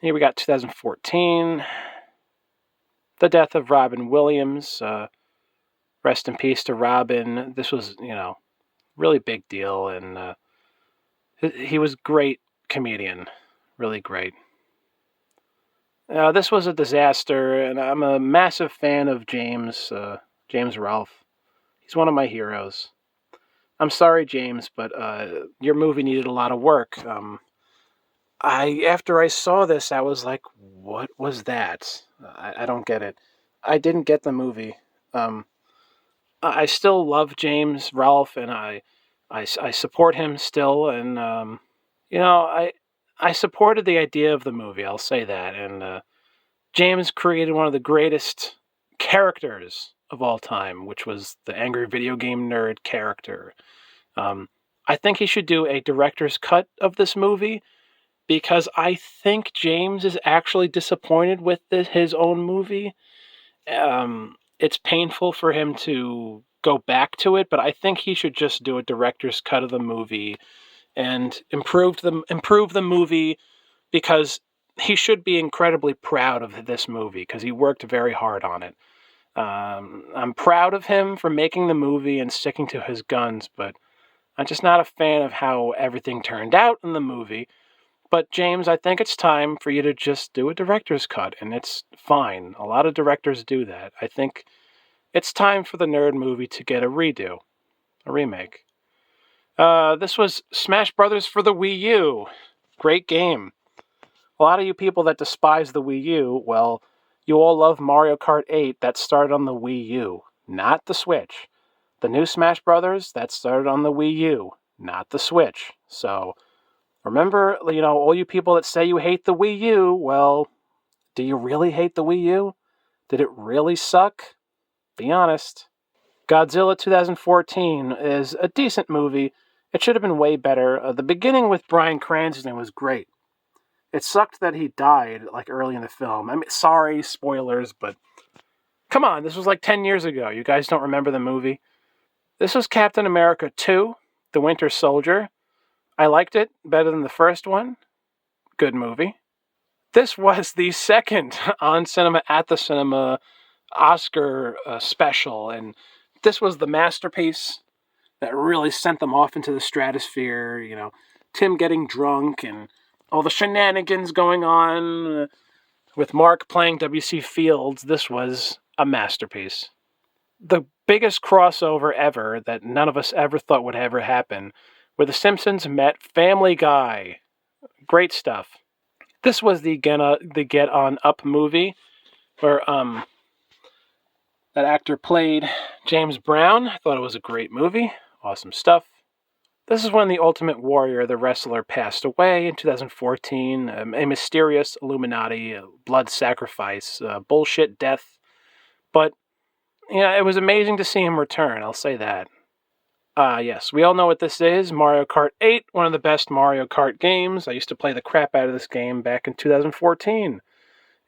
Here we got 2014. The death of Robin Williams. Rest in peace to Robin. This was, really big deal, and he was a great comedian. Really great. This was a disaster, and I'm a massive fan of James Rolfe. He's one of my heroes. I'm sorry, James, but your movie needed a lot of work. After I saw this, I was like, what was that? I don't get it. I didn't get the movie. I still love James Rolfe, and I support him still, and I supported the idea of the movie. I'll say that, and James created one of the greatest characters of all time, which was the angry video game nerd character. I think he should do a director's cut of this movie, because I think James is actually disappointed with his own movie. It's painful for him to go back to it, but I think he should just do a director's cut of the movie and improve the movie, because he should be incredibly proud of this movie, because he worked very hard on it. I'm proud of him for making the movie and sticking to his guns, but I'm just not a fan of how everything turned out in the movie. But James, I think it's time for you to just do a director's cut, and it's fine. A lot of directors do that. I think it's time for the nerd movie to get a redo, a remake. This was Smash Brothers for the Wii U. Great game. A lot of you people that despise the Wii U, well, you all love Mario Kart 8 that started on the Wii U, not the Switch. The new Smash Brothers, that started on the Wii U, not the Switch. So, remember, all you people that say you hate the Wii U, well, do you really hate the Wii U? Did it really suck? Be honest. Godzilla 2014 is a decent movie. It should have been way better. The beginning with Bryan Cranston was great. It sucked that he died, early in the film. I mean, sorry, spoilers, but come on, this was 10 years ago. You guys don't remember the movie? This was Captain America 2, The Winter Soldier. I liked it better than the first one. Good movie. This was the second on cinema at the cinema Oscar special, and this was the masterpiece that really sent them off into the stratosphere. Tim getting drunk and all the shenanigans going on with Mark playing W.C. Fields. This was a masterpiece. The biggest crossover ever that none of us ever thought would ever happen, where The Simpsons met Family Guy. Great stuff. This was the Get On Up movie, where that actor played James Brown. I thought it was a great movie. Awesome stuff. This is when The Ultimate Warrior, the wrestler, passed away in 2014. A mysterious Illuminati blood sacrifice, bullshit death. But, it was amazing to see him return, I'll say that. Yes, we all know what this is. Mario Kart 8, one of the best Mario Kart games. I used to play the crap out of this game back in 2014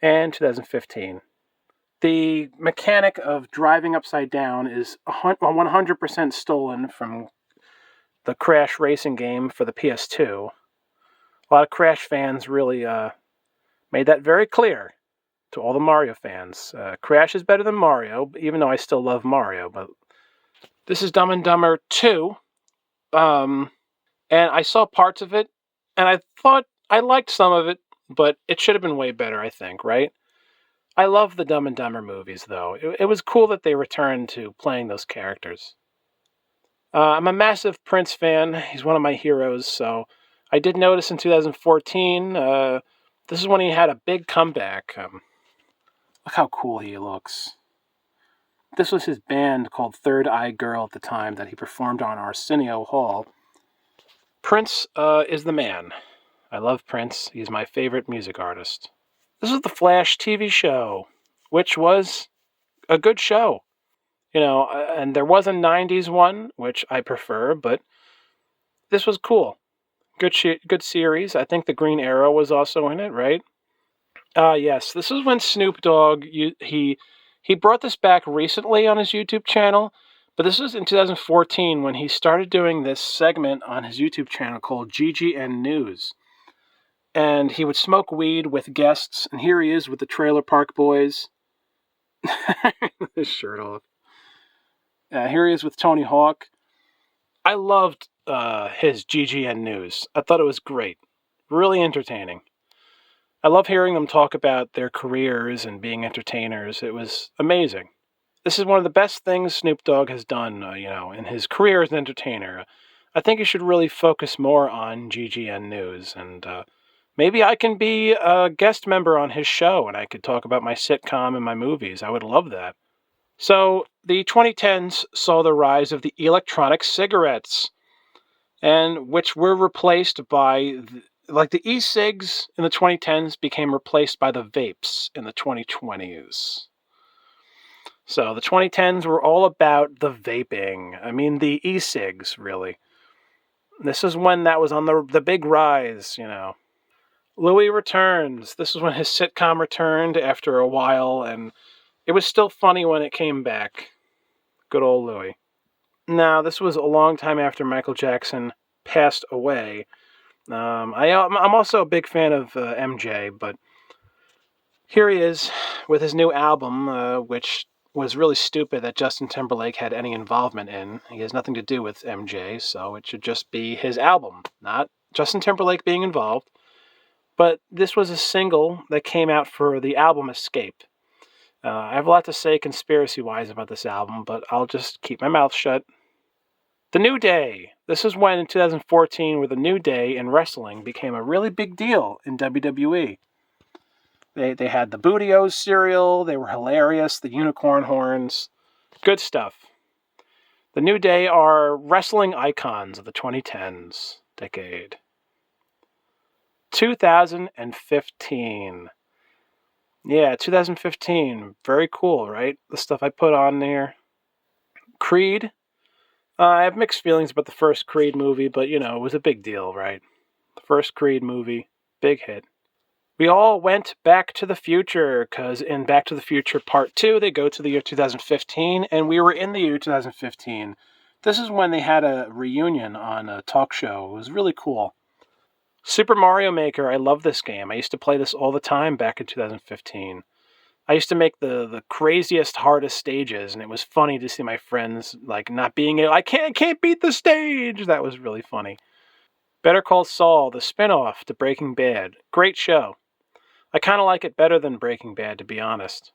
and 2015. The mechanic of driving upside down is 100% stolen from the Crash racing game for the PS2. A lot of Crash fans really made that very clear to all the Mario fans. Crash is better than Mario, even though I still love Mario. But this is Dumb and Dumber 2. And I saw parts of it, and I thought I liked some of it, but it should have been way better, I think, right? I love the Dumb and Dumber movies, though. It was cool that they returned to playing those characters. I'm a massive Prince fan. He's one of my heroes, so I did notice in 2014 This is when he had a big comeback. Look how cool he looks. This was his band called Third Eye Girl at the time that he performed on Arsenio Hall. Prince is the man. I love Prince. He's my favorite music artist. This is the Flash TV show, which was a good show. And there was a 90s one, which I prefer, but this was cool. Good series. I think the Green Arrow was also in it, right? Yes. This is when Snoop Dogg, he brought this back recently on his YouTube channel, but this was in 2014 when he started doing this segment on his YouTube channel called GGN News. And he would smoke weed with guests, and here he is with the Trailer Park Boys. His shirt off. Here he is with Tony Hawk. I loved his GGN News. I thought it was great. Really entertaining. I love hearing them talk about their careers and being entertainers. It was amazing. This is one of the best things Snoop Dogg has done, in his career as an entertainer. I think he should really focus more on GGN News, and maybe I can be a guest member on his show, and I could talk about my sitcom and my movies. I would love that. So, the 2010s saw the rise of the electronic cigarettes, and which were replaced by the e-cigs in the 2010s became replaced by the vapes in the 2020s. So the 2010s were all about the vaping. I mean, the e-cigs, really. This is when that was on the big rise. Louis returns. This is when his sitcom returned after a while, and it was still funny when it came back. Good old Louis. Now, this was a long time after Michael Jackson passed away. I'm also a big fan of MJ, but here he is with his new album, which was really stupid that Justin Timberlake had any involvement in. He has nothing to do with MJ, so it should just be his album, not Justin Timberlake being involved. But this was a single that came out for the album Escape. I have a lot to say conspiracy-wise about this album, but I'll just keep my mouth shut. The New Day. This is when, in 2014, where the New Day in wrestling became a really big deal in WWE. They had the Booty-O's cereal. They were hilarious. The unicorn horns. Good stuff. The New Day are wrestling icons of the 2010s decade. 2015. Yeah, 2015. Very cool, right? The stuff I put on there. Creed. I have mixed feelings about the first Creed movie, but, it was a big deal, right? The first Creed movie. Big hit. We all went back to the future, because in Back to the Future Part 2, they go to the year 2015, and we were in the year 2015. This is when they had a reunion on a talk show. It was really cool. Super Mario Maker, I love this game. I used to play this all the time back in 2015. I used to make the craziest, hardest stages, and it was funny to see my friends, not being able, I can't beat the stage! That was really funny. Better Call Saul, the spinoff to Breaking Bad. Great show. I kind of like it better than Breaking Bad, to be honest.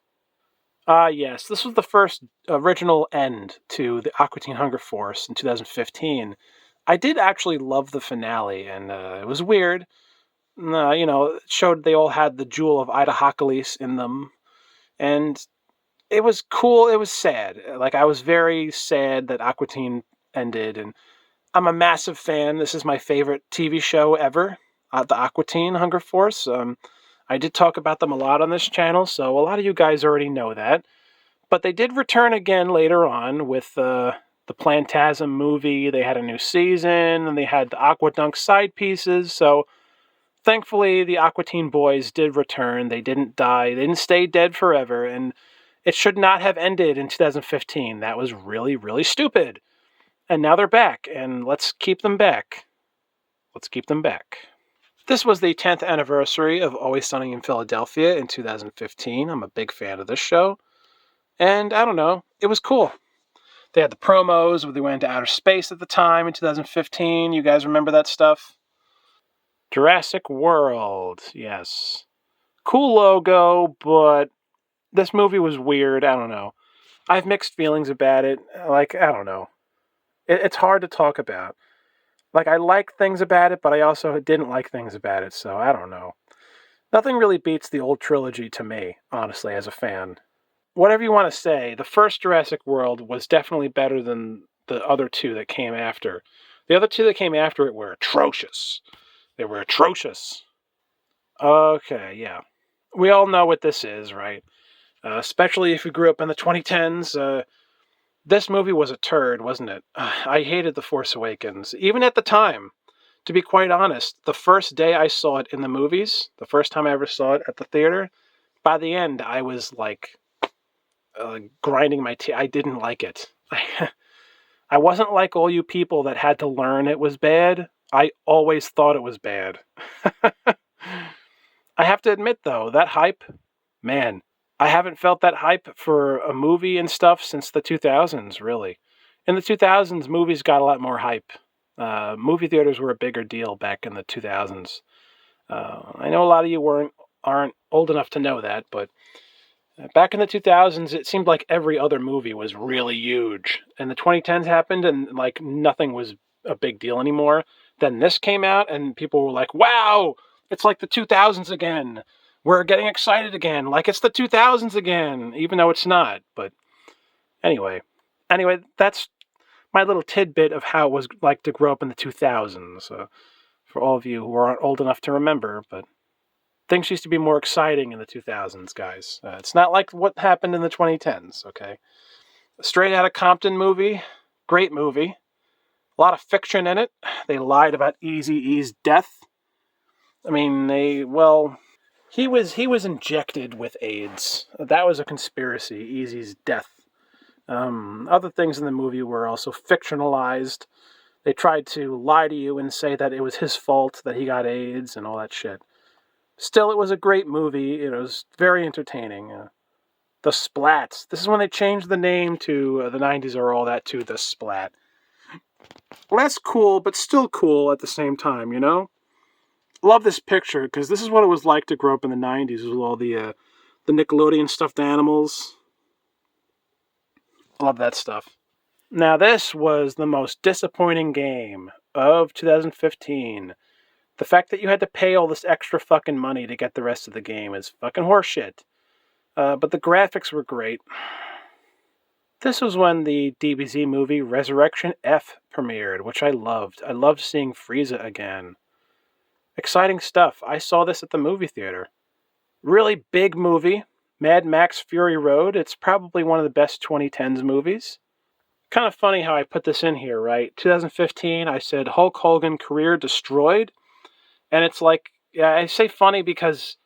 Yes, this was the first original end to the Aqua Teen Hunger Force in 2015. I did actually love the finale, and it was weird. It showed they all had the jewel of Ida Hakalis in them, and it was cool. It was sad. I was very sad that Aqua Teen ended, and I'm a massive fan. This is my favorite TV show ever, the Aqua Teen Hunger Force. I did talk about them a lot on this channel, so a lot of you guys already know that. But they did return again later on with the Plantasm movie. They had a new season, and they had the Aqua Dunk side pieces. So thankfully, the Aqua Teen boys did return. They didn't die. They didn't stay dead forever, and it should not have ended in 2015. That was really, really stupid. And now they're back, and let's keep them back. Let's keep them back. This was the 10th anniversary of Always Sunny in Philadelphia in 2015. I'm a big fan of this show. And I don't know, it was cool. They had the promos where they went into outer space at the time in 2015. You guys remember that stuff? Jurassic World, yes. Cool logo, but this movie was weird. I don't know. I have mixed feelings about it. I don't know. It's hard to talk about. I like things about it, but I also didn't like things about it, so I don't know. Nothing really beats the old trilogy to me, honestly, as a fan. Whatever you want to say, the first Jurassic World was definitely better than the other two that came after. The other two that came after it were atrocious. They were atrocious. Okay, yeah. We all know what this is, right? Especially if you grew up in the 2010s. This movie was a turd, wasn't it? I hated The Force Awakens, even at the time. To be quite honest, the first day I saw it in the movies, the first time I ever saw it at the theater, by the end I was like grinding my teeth. I didn't like it. I wasn't like all you people that had to learn it was bad. I always thought it was bad. I have to admit, though, that hype, man, I haven't felt that hype for a movie and stuff since the 2000s, really. In the 2000s, movies got a lot more hype. Movie theaters were a bigger deal back in the 2000s. I know a lot of you aren't old enough to know that, but back in the 2000s, it seemed like every other movie was really huge. And the 2010s happened, and like nothing was a big deal anymore. Then this came out, and people were like, wow, it's like the 2000s again. We're getting excited again, like it's the 2000s again, even though it's not. But anyway, that's my little tidbit of how it was like to grow up in the 2000s. For all of you who aren't old enough to remember, but things used to be more exciting in the 2000s, guys. It's not like what happened in the 2010s, okay? Straight Outta Compton movie, great movie. A lot of fiction in it. They lied about Eazy-E's death. I mean, he was injected with AIDS. That was a conspiracy, Eazy's death. Other things in the movie were also fictionalized. They tried to lie to you and say that it was his fault that he got AIDS and all that shit. Still, it was a great movie. It was very entertaining. The Splats. This is when they changed the name to the 90s or all that to The Splat. Less cool, but still cool at the same time, you know? Love this picture, because this is what it was like to grow up in the 90s with all the Nickelodeon stuffed animals. Love that stuff. Now, this was the most disappointing game of 2015. The fact that you had to pay all this extra fucking money to get the rest of the game is fucking horseshit. But the graphics were great. This was when the DBZ movie Resurrection F premiered, which I loved. I loved seeing Frieza again. Exciting stuff. I saw this at the movie theater. Really big movie. Mad Max Fury Road. It's probably one of the best 2010s movies. Kind of funny how I put this in here, right? 2015, I said Hulk Hogan career destroyed. And it's like, yeah, I say funny because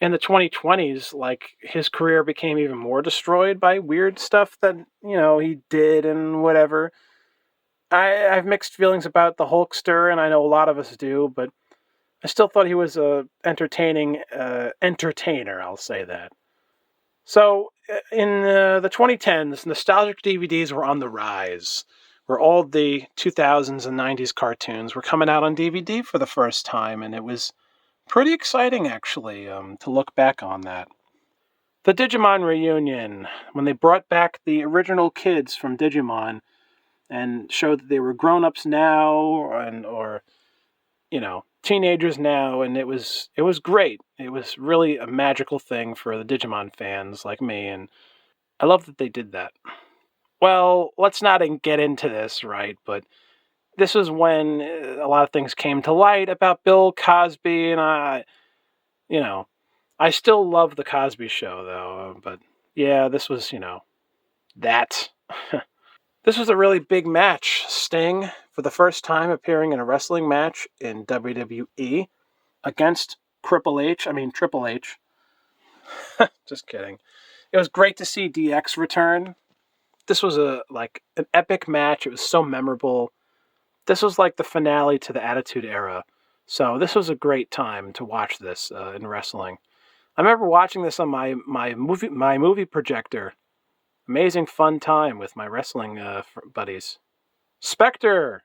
in the 2020s, like, his career became even more destroyed by weird stuff that, he did and whatever. I have mixed feelings about the Hulkster, and I know a lot of us do, but I still thought he was a entertaining entertainer, I'll say that. So, in the 2010s, nostalgic DVDs were on the rise, where all the 2000s and 90s cartoons were coming out on DVD for the first time, and it was pretty exciting, actually, to look back on that. The Digimon reunion, when they brought back the original kids from Digimon and showed that they were grown-ups now, or teenagers now, and it was great. It was really a magical thing for the Digimon fans like me, and I love that they did that. Well, let's not get into this, right? But this was when a lot of things came to light about Bill Cosby, and I still love The Cosby Show, though. But yeah, this was, that. This was a really big match. Sting, for the first time appearing in a wrestling match in WWE against Triple H. Just kidding. It was great to see DX return. This was an epic match. It was so memorable. This was like the finale to the Attitude Era. So this was a great time to watch this in wrestling. I remember watching this on my movie projector. Amazing fun time with my wrestling buddies. Spectre.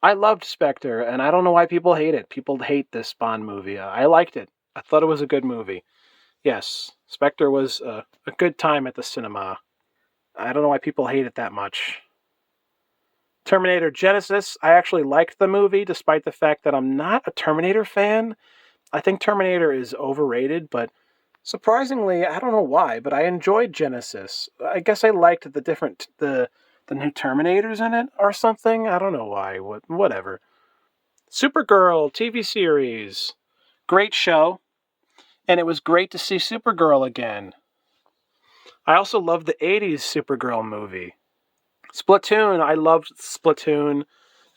I loved Spectre, and I don't know why people hate it. People hate this Bond movie. I liked it. I thought it was a good movie. Yes, Spectre was a good time at the cinema. I don't know why people hate it that much. Terminator Genesis. I actually liked the movie, despite the fact that I'm not a Terminator fan. I think Terminator is overrated, but surprisingly, I don't know why, but I enjoyed Genesis. I guess I liked the new Terminators in it or something. I don't know why. Whatever. Supergirl TV series. Great show, and it was great to see Supergirl again. I also loved the 80s Supergirl movie. Splatoon, I loved Splatoon.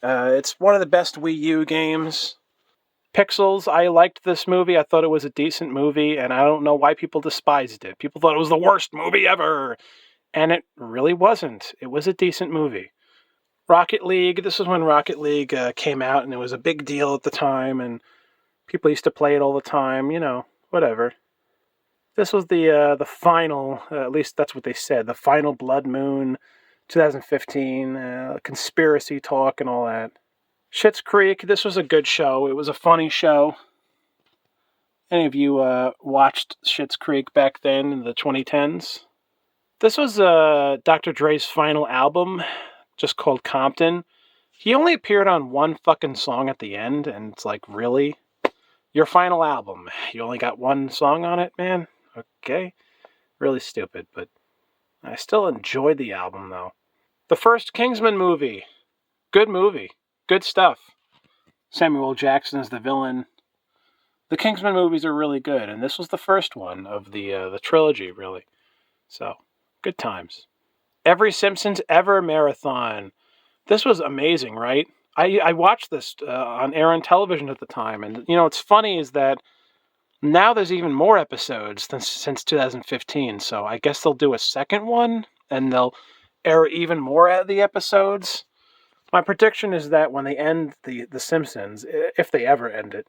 It's one of the best Wii U games. Pixels, I liked this movie. I thought it was a decent movie, and I don't know why people despised it. People thought it was the worst movie ever, and it really wasn't. It was a decent movie. Rocket League, this was when Rocket League came out, and it was a big deal at the time, and people used to play it all the time, whatever. This was the final, at least that's what they said, the final Blood Moon 2015, conspiracy talk and all that. Schitt's Creek, this was a good show. It was a funny show. Any of you watched Schitt's Creek back then in the 2010s? This was Dr. Dre's final album, just called Compton. He only appeared on one fucking song at the end, and it's like, really? Your final album, you only got one song on it, man? Okay. Really stupid, but I still enjoyed the album, though. The first Kingsman movie. Good movie. Good stuff. Samuel L. Jackson is the villain. The Kingsman movies are really good, and this was the first one of the trilogy, really. So, good times. Every Simpsons Ever marathon. This was amazing, right? I watched this on air on television at the time, and what's funny is that now there's even more episodes since 2015, so I guess they'll do a second one, and they'll air even more of the episodes. My prediction is that when they end the Simpsons, if they ever end it,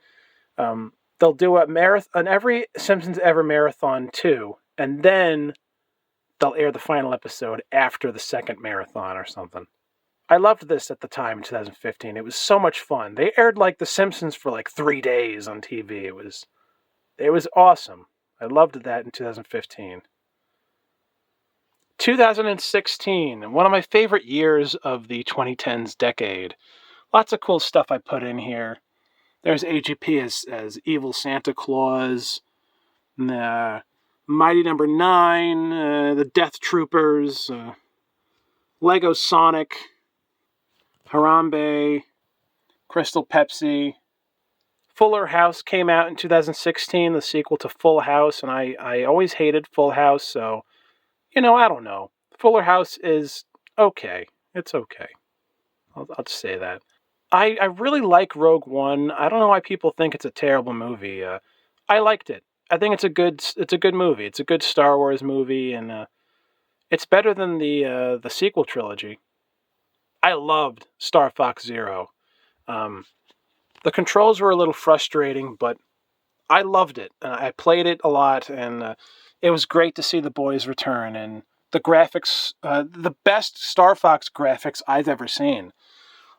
they'll do a marathon, every Simpsons Ever marathon 2, and then they'll air the final episode after the second marathon or something. I loved this at the time in 2015. It was so much fun. They aired like The Simpsons for like 3 days on TV. It was awesome. I loved that in 2015. 2016, one of my favorite years of the 2010s decade. Lots of cool stuff I put in here. There's AGP as Evil Santa Claus, Mighty Number 9, the Death Troopers, Lego Sonic, Harambe, Crystal Pepsi. Fuller House came out in 2016, the sequel to Full House, and I always hated Full House, so, I don't know. Fuller House is okay. It's okay. I'll just say that. I really like Rogue One. I don't know why people think it's a terrible movie. I liked it. I think it's a good movie. It's a good Star Wars movie, and it's better than the sequel trilogy. I loved Star Fox Zero. The controls were a little frustrating, but I loved it. I played it a lot, and it was great to see the boys return. And the graphics, the best Star Fox graphics I've ever seen.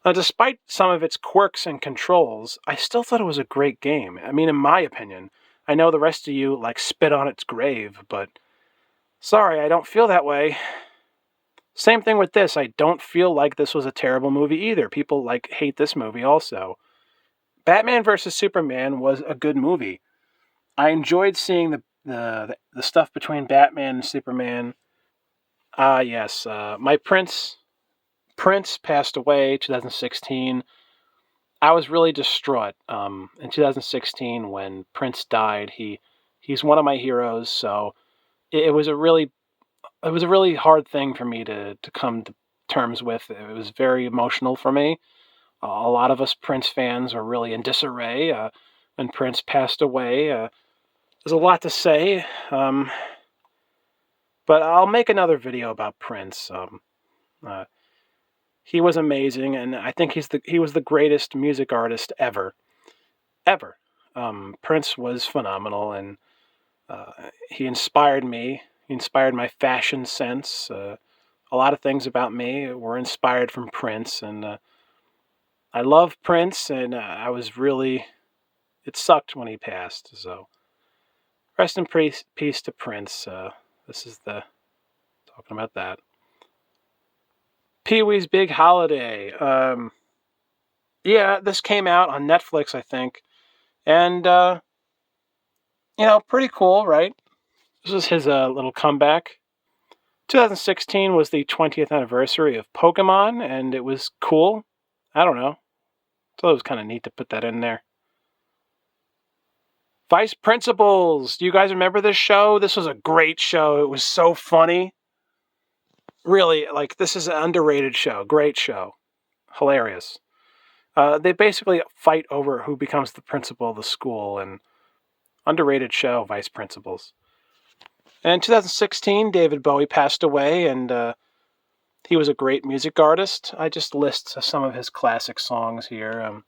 Despite some of its quirks and controls, I still thought it was a great game. I mean, in my opinion. I know the rest of you, spit on its grave, but sorry, I don't feel that way. Same thing with this. I don't feel like this was a terrible movie either. People, hate this movie also. Batman vs. Superman was a good movie. I enjoyed seeing the stuff between Batman and Superman. Yes. My Prince passed away 2016. I was really distraught in 2016 when Prince died. He's one of my heroes, so it was a really hard thing for me to come to terms with. It was very emotional for me. A lot of us Prince fans are really in disarray when Prince passed away. There's a lot to say, but I'll make another video about Prince. He was amazing, and I think he was the greatest music artist ever. Ever. Prince was phenomenal, and he inspired me. He inspired my fashion sense. A lot of things about me were inspired from Prince, and I love Prince, and it sucked when he passed, so rest in peace to Prince. This is talking about that. Pee-wee's Big Holiday. Yeah, this came out on Netflix, I think, and Pretty cool, right? This was his little comeback. 2016 was the 20th anniversary of Pokemon, and it was cool. I don't know. So it was kind of neat to put that in there. Vice Principals. Do you guys remember this show? This was a great show. It was so funny. Really, this is an underrated show. Great show. Hilarious. They basically fight over who becomes the principal of the school, and underrated show, Vice Principals. And in 2016, David Bowie passed away, and he was a great music artist. I just list some of his classic songs here.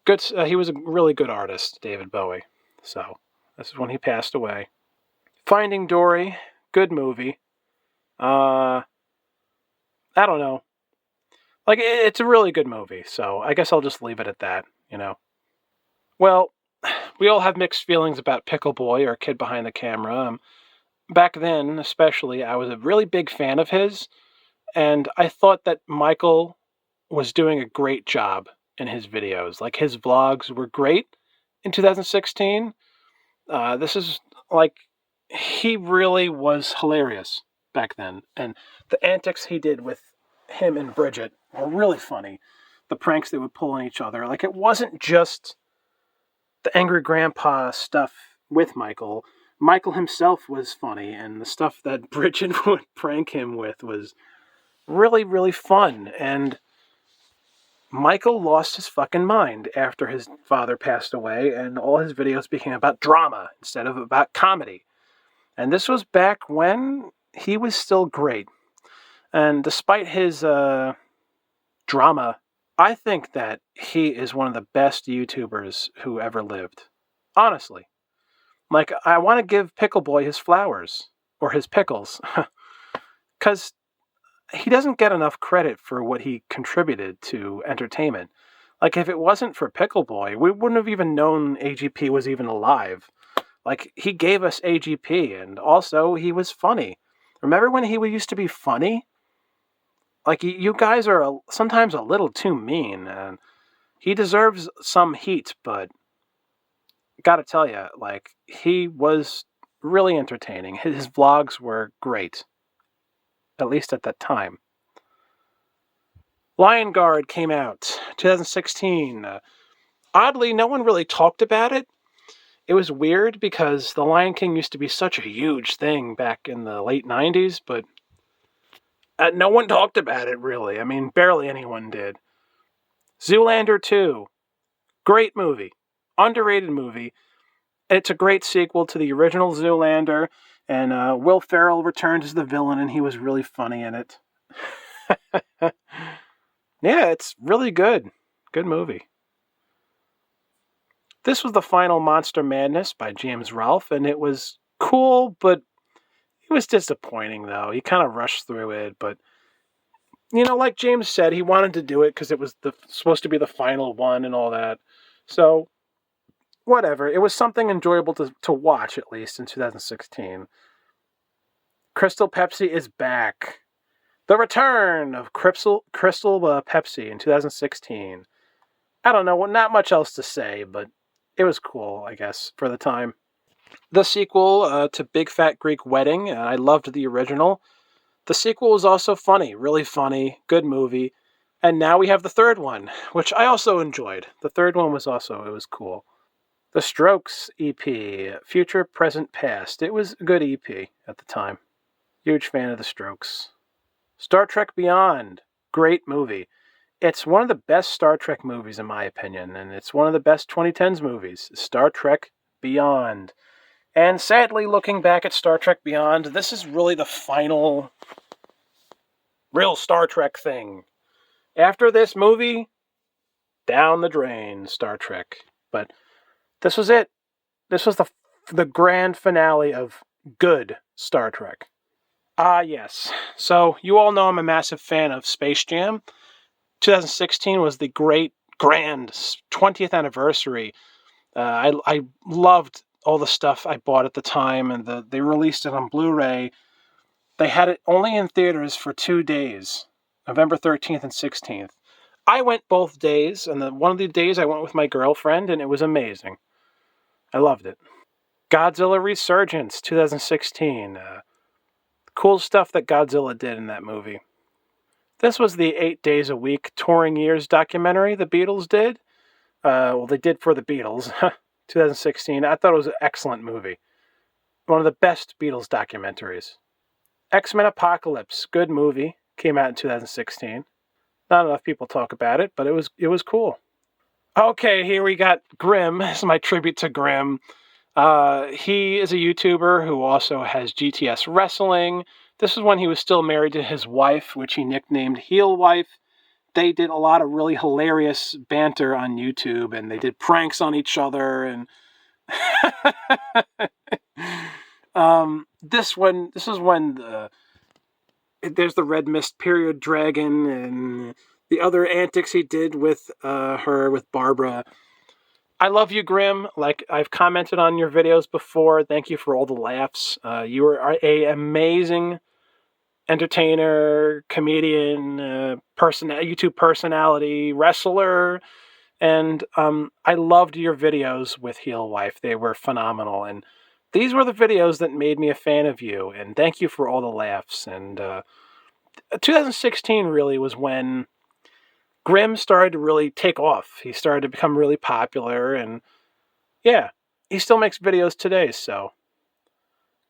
Good. He was a really good artist, David Bowie. So this is when he passed away. Finding Dory, good movie. I don't know. It's a really good movie, so I guess I'll just leave it at that, Well, we all have mixed feelings about Pickle Boy, or Kid Behind the Camera. Back then, especially, I was a really big fan of his, and I thought that Michael was doing a great job in his videos. His vlogs were great in 2016. This is he really was hilarious back then, and the antics he did with him and Bridget were really funny. The pranks they would pull on each other. It wasn't just the angry grandpa stuff with Michael. Michael himself was funny, and the stuff that Bridget would prank him with was really, really fun. And Michael lost his fucking mind after his father passed away, and all his videos became about drama instead of about comedy. And this was back when he was still great. And despite his drama, I think that he is one of the best YouTubers who ever lived. Honestly. I want to give Pickle Boy his flowers. Or his pickles. Because he doesn't get enough credit for what he contributed to entertainment. If it wasn't for Pickle Boy, we wouldn't have even known AGP was even alive. He gave us AGP, and also he was funny. Remember when he used to be funny? You guys are sometimes a little too mean, and he deserves some heat, but gotta tell you, he was really entertaining. His vlogs were great, at least at that time. Lion Guard came out 2016. Oddly, no one really talked about it. It was weird because The Lion King used to be such a huge thing back in the late 90s, but no one talked about it, really. I mean, barely anyone did. Zoolander 2. Great movie. Underrated movie. It's a great sequel to the original Zoolander, and Will Ferrell returned as the villain, and he was really funny in it. Yeah, it's really good. Good movie. This was The Final Monster Madness by James Rolfe, and it was cool, but it was disappointing, though. He kind of rushed through it, but like James said, he wanted to do it because it was supposed to be the final one and all that. So, whatever. It was something enjoyable to watch, at least, in 2016. Crystal Pepsi is back. The return of Crystal Pepsi in 2016. I don't know, not much else to say, but it was cool, I guess, for the time. The sequel to Big Fat Greek Wedding, I loved the original. The sequel was also funny, really funny, good movie. And now we have the third one, which I also enjoyed. The third one was cool. The Strokes EP, Future, Present, Past. It was a good EP at the time. Huge fan of the Strokes. Star Trek Beyond, great movie. It's one of the best Star Trek movies in my opinion, and it's one of the best 2010s movies, Star Trek Beyond. And sadly, looking back at Star Trek Beyond, this is really the final real Star Trek thing. After this movie, down the drain, Star Trek. But this was it. This was the grand finale of good Star Trek. Yes. So, you all know I'm a massive fan of Space Jam. 2016 was the grand 20th anniversary. I loved all the stuff I bought at the time, and they released it on Blu-ray. They had it only in theaters for 2 days, November 13th and 16th. I went both days, and one of the days I went with my girlfriend, and it was amazing. I loved it. Godzilla Resurgence, 2016. Cool stuff that Godzilla did in that movie. This was the 8 Days a Week Touring Years documentary the Beatles did. They did for the Beatles, 2016. I thought it was an excellent movie. One of the best Beatles documentaries. X-Men Apocalypse, good movie. Came out in 2016. Not enough people talk about it, but it was cool. Okay, here we got Grimm. This is my tribute to Grimm. He is a YouTuber who also has GTS Wrestling. This is when he was still married to his wife, which he nicknamed Heel Wife. They did a lot of really hilarious banter on YouTube, and they did pranks on each other. And this is when there's the Red Mist period dragon and the other antics he did with Barbara. I love you, Grimm. Like I've commented on your videos before. Thank you for all the laughs. You are a amazing entertainer, comedian, YouTube personality, wrestler, and I loved your videos with Heel Wife. They were phenomenal, and these were the videos that made me a fan of you. And thank you for all the laughs. And 2016 really was when Grimm started to really take off. He started to become really popular, and yeah, he still makes videos today, so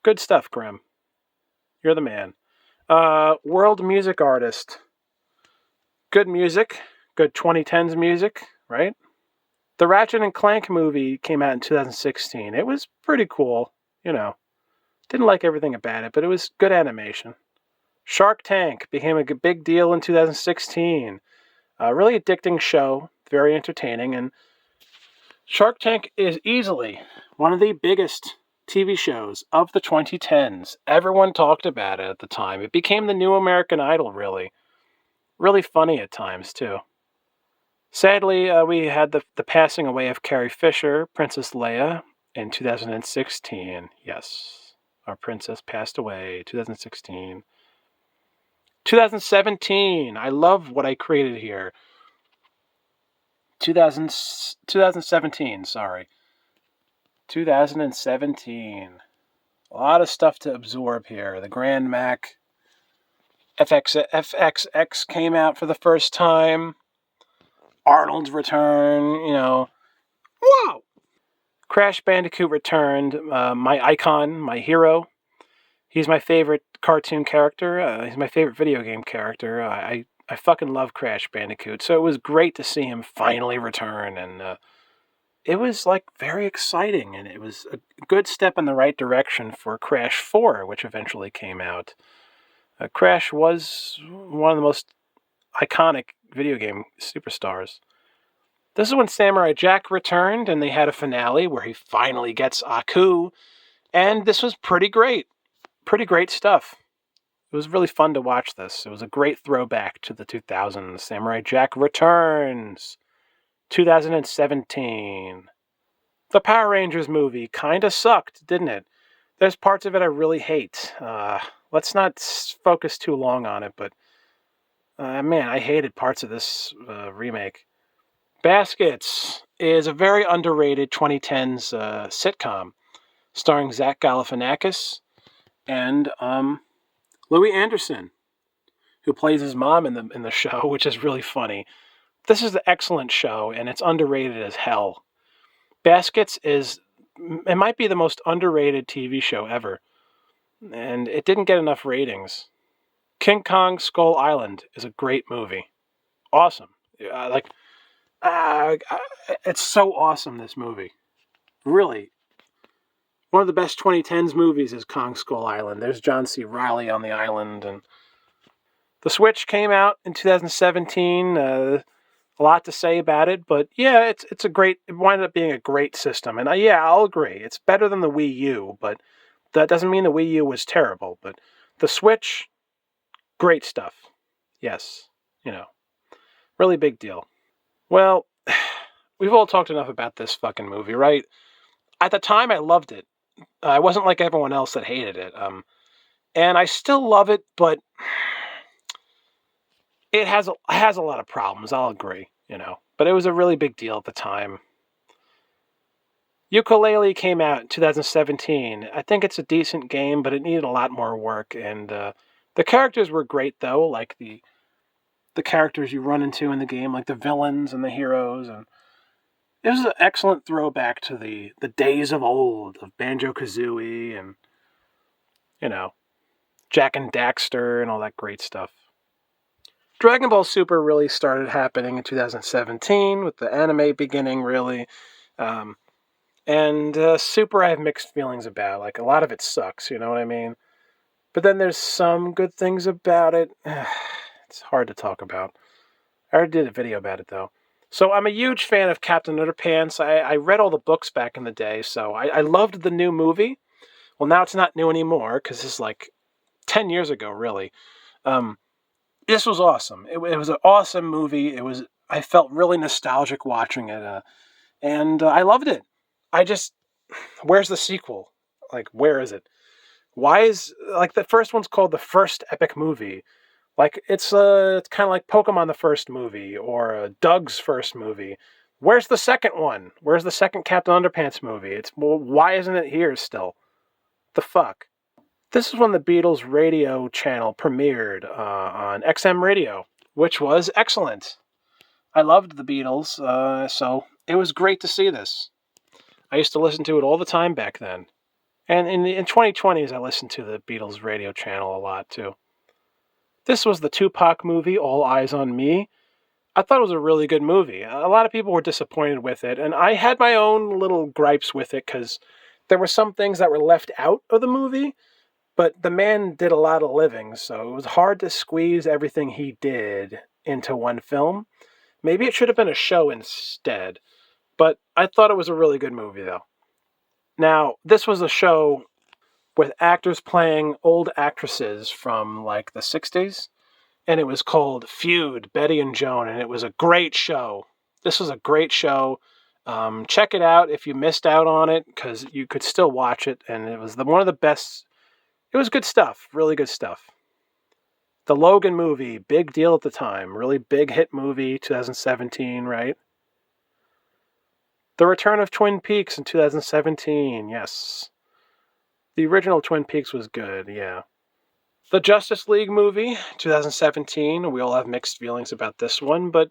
good stuff, Grimm. You're the man. World music artist. Good music. Good 2010s music, right? The Ratchet and Clank movie came out in 2016. It was pretty cool, you know. Didn't like everything about it, but it was good animation. Shark Tank became a big deal in 2016. A really addicting show, very entertaining, and Shark Tank is easily one of the biggest TV shows of the 2010s. Everyone talked about it at the time. It became the new American Idol, really. Really funny at times, too. Sadly, we had the passing away of Carrie Fisher, Princess Leia, in 2016. Yes, our princess passed away, 2016. 2017, I love what I created here. 2017, sorry. 2017. A lot of stuff to absorb here. The Grand Mac FXX came out for the first time. Arnold's return, Whoa! Crash Bandicoot returned. My icon, my hero. He's my favorite cartoon character. He's my favorite video game character. I fucking love Crash Bandicoot. So it was great to see him finally return, and it was like very exciting, and it was a good step in the right direction for Crash 4, which eventually came out. Crash was one of the most iconic video game superstars. This is when Samurai Jack returned, and they had a finale where he finally gets Aku, and this was pretty great. Pretty great stuff. It was really fun to watch this. It was a great throwback to the 2000s. Samurai Jack returns. 2017. The Power Rangers movie kinda sucked, didn't it? There's parts of it I really hate. Let's not focus too long on it, but man, I hated parts of this remake. Baskets is a very underrated 2010s sitcom starring Zach Galifianakis and Louis Anderson, who plays his mom in the show, which is really funny. This is an excellent show, and it's underrated as hell. Baskets it might be the most underrated TV show ever, and it didn't get enough ratings. King Kong Skull Island is a great movie. Awesome. It's so awesome, this movie. Really. One of the best 2010s movies is Kong Skull Island. There's John C. Reilly on the island, and the Switch came out in 2017. A lot to say about it, but yeah, it's a great. It wound up being a great system, and yeah, I'll agree. It's better than the Wii U, but that doesn't mean the Wii U was terrible. But the Switch, great stuff. Yes, really big deal. Well, we've all talked enough about this fucking movie, right? At the time, I loved it. I wasn't like everyone else that hated it. And I still love it, but it has a lot of problems. I'll agree, But it was a really big deal at the time. Ukulele came out in 2017. I think it's a decent game, but it needed a lot more work. And the characters were great, though, like the characters you run into in the game, like the villains and the heroes. And it was an excellent throwback to the days of old, of Banjo-Kazooie and, you know, Jak and Daxter and all that great stuff. Dragon Ball Super really started happening in 2017 with the anime beginning, really. Um, and Super I have mixed feelings about. Like, a lot of it sucks, you know what I mean? But then there's some good things about it. It's hard to talk about. I already did a video about it, though. So I'm a huge fan of Captain Underpants. I read all the books back in the day, so I loved the new movie. Well, now it's not new anymore, because it's like 10 years ago, really. Um, this was awesome. It was an awesome movie. I felt really nostalgic watching it, and I loved it. I just, where's the sequel? Like, where is it? Why is, like, the first one's called The First Epic Movie. Like, it's kind of like Pokemon the first movie, or Doug's first movie. Where's the second one? Where's the second Captain Underpants movie? Well, why isn't it here still? The fuck? This is when the Beatles radio channel premiered on XM Radio, which was excellent. I loved the Beatles, so it was great to see this. I used to listen to it all the time back then. And in 2020s, I listened to the Beatles radio channel a lot, too. This was the Tupac movie, All Eyes on Me. I thought it was a really good movie. A lot of people were disappointed with it, and I had my own little gripes with it because there were some things that were left out of the movie, but the man did a lot of living, so it was hard to squeeze everything he did into one film. Maybe it should have been a show instead, but I thought it was a really good movie, though. Now, this was a show with actors playing old actresses from, like, the 60s, and it was called Feud, Betty and Joan, and it was a great show. This was a great show. Check it out if you missed out on it, because you could still watch it, and it was one of the best. It was good stuff, really good stuff. The Logan movie, big deal at the time, really big hit movie, 2017, right? The Return of Twin Peaks in 2017, yes. The original Twin Peaks was good, yeah. The Justice League movie, 2017, we all have mixed feelings about this one, but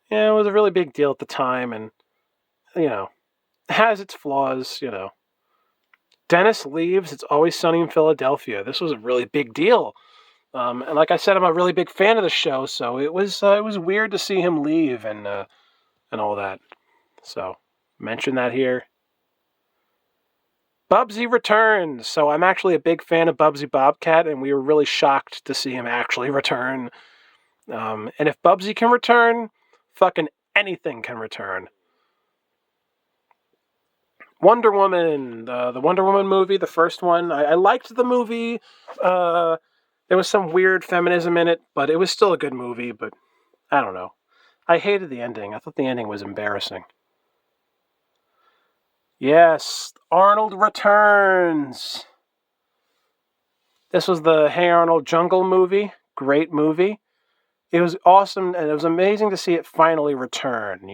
yeah, it was a really big deal at the time, and, has its flaws. Dennis leaves, It's Always Sunny in Philadelphia. This was a really big deal. And like I said, I'm a really big fan of the show, so it was weird to see him leave and all that. So, mention that here. Bubsy returns. So I'm actually a big fan of Bubsy Bobcat, and we were really shocked to see him actually return. And if Bubsy can return, fucking anything can return. Wonder Woman, the Wonder Woman movie, the first one. I liked the movie. There was some weird feminism in it, but it was still a good movie. But I don't know. I hated the ending. I thought the ending was embarrassing. Yes, Arnold returns. This was the Hey Arnold Jungle movie. Great movie. It was awesome, and it was amazing to see it finally return.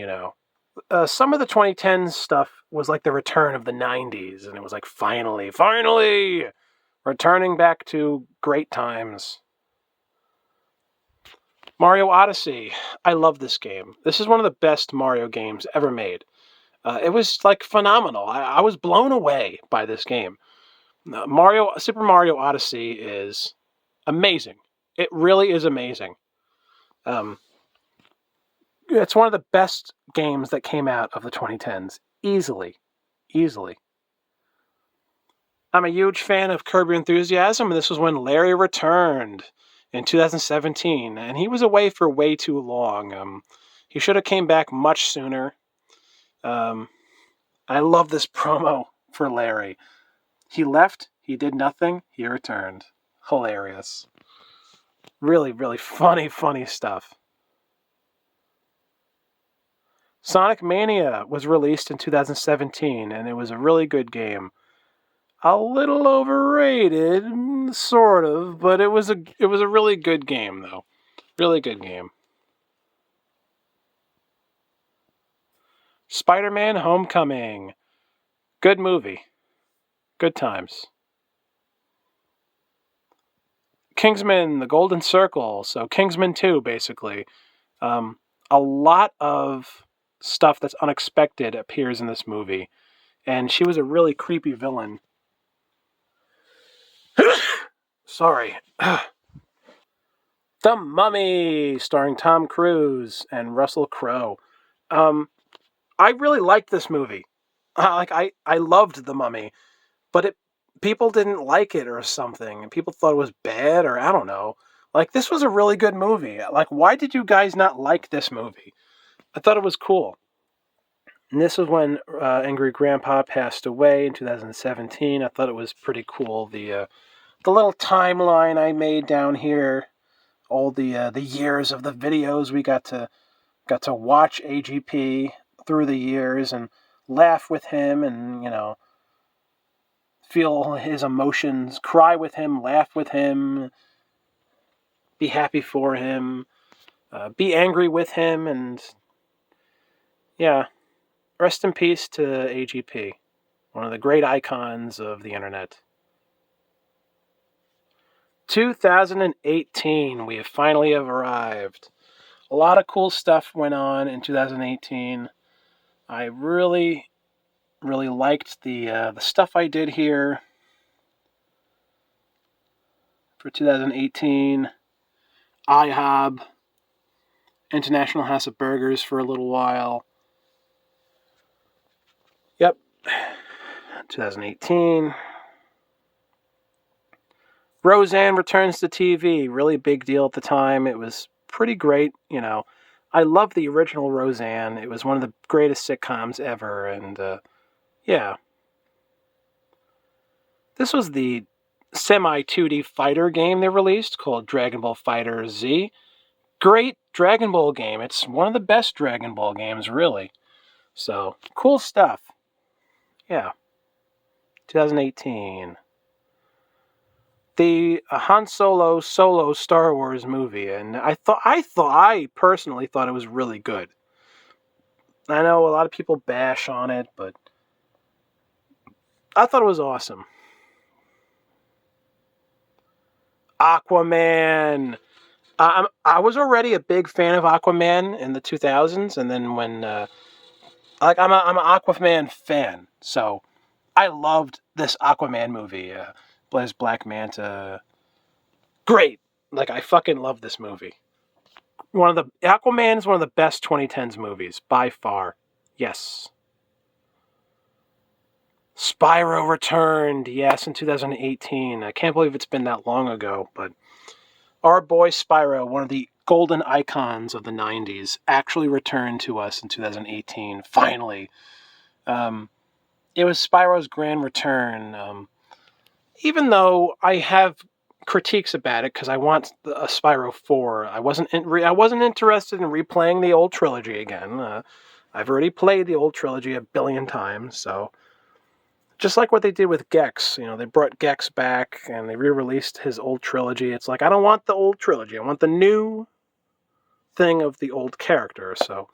Some of the 2010s stuff was like the return of the 90s, and it was like, finally, returning back to great times. Mario Odyssey. I love this game. This is one of the best Mario games ever made. It was like phenomenal. I was blown away by this game. Super Mario Odyssey is amazing. It really is amazing. It's one of the best games that came out of the 2010s. Easily. I'm a huge fan of Curb Your Enthusiasm, and this was when Larry returned in 2017, and he was away for way too long. He should have came back much sooner. I love this promo for Larry. He left, he did nothing, he returned. Hilarious. Really, really funny stuff. Sonic Mania was released in 2017, and it was a really good game. A little overrated, sort of, but it was a really good game, though. Really good game. Spider-Man Homecoming. Good movie. Good times. Kingsman, The Golden Circle. So Kingsman 2, basically. Um, a lot of stuff that's unexpected appears in this movie. And she was a really creepy villain. Sorry. The Mummy, starring Tom Cruise and Russell Crowe. I really liked this movie. I loved The Mummy, but people didn't like it or something, and people thought it was bad, or I don't know. Like, this was a really good movie. Like, why did you guys not like this movie? I thought it was cool. And this was when Angry Grandpa passed away in 2017. I thought it was pretty cool. The little timeline I made down here, all the years of the videos we got to watch AGP through the years and laugh with him, and feel his emotions, cry with him, laugh with him, be happy for him, be angry with him, and yeah, rest in peace to AGP, one of the great icons of the internet. 2018, we have finally arrived. A lot of cool stuff went on in 2018. I really, really liked the stuff I did here for 2018. IHOB, International House of Burgers for a little while. Yep, 2018. Roseanne returns to TV. Really big deal at the time. It was pretty great, I love the original Roseanne. It was one of the greatest sitcoms ever, and yeah. This was the semi-2D fighter game they released called Dragon Ball FighterZ. Great Dragon Ball game. It's one of the best Dragon Ball games, really. So, cool stuff. Yeah. 2018. The Han Solo Star Wars movie, and I personally thought it was really good. I know a lot of people bash on it, but I thought it was awesome. Aquaman. I was already a big fan of Aquaman in the 2000s, and then when I'm an Aquaman fan, so I loved this Aquaman movie. Blaze Black Manta, great. Like, I fucking love this movie. Aquaman is one of the best 2010s movies by far. Yes. Spyro returned, yes, in 2018. I can't believe it's been that long ago, but our boy Spyro, one of the golden icons of the 90s, actually returned to us in 2018, finally. It was Spyro's grand return, even though I have critiques about it, because I want a Spyro 4. I wasn't interested in replaying the old trilogy again. I've already played the old trilogy a billion times, so just like what they did with Gex, they brought Gex back and they re-released his old trilogy. It's like, I don't want the old trilogy. I want the new thing of the old character. So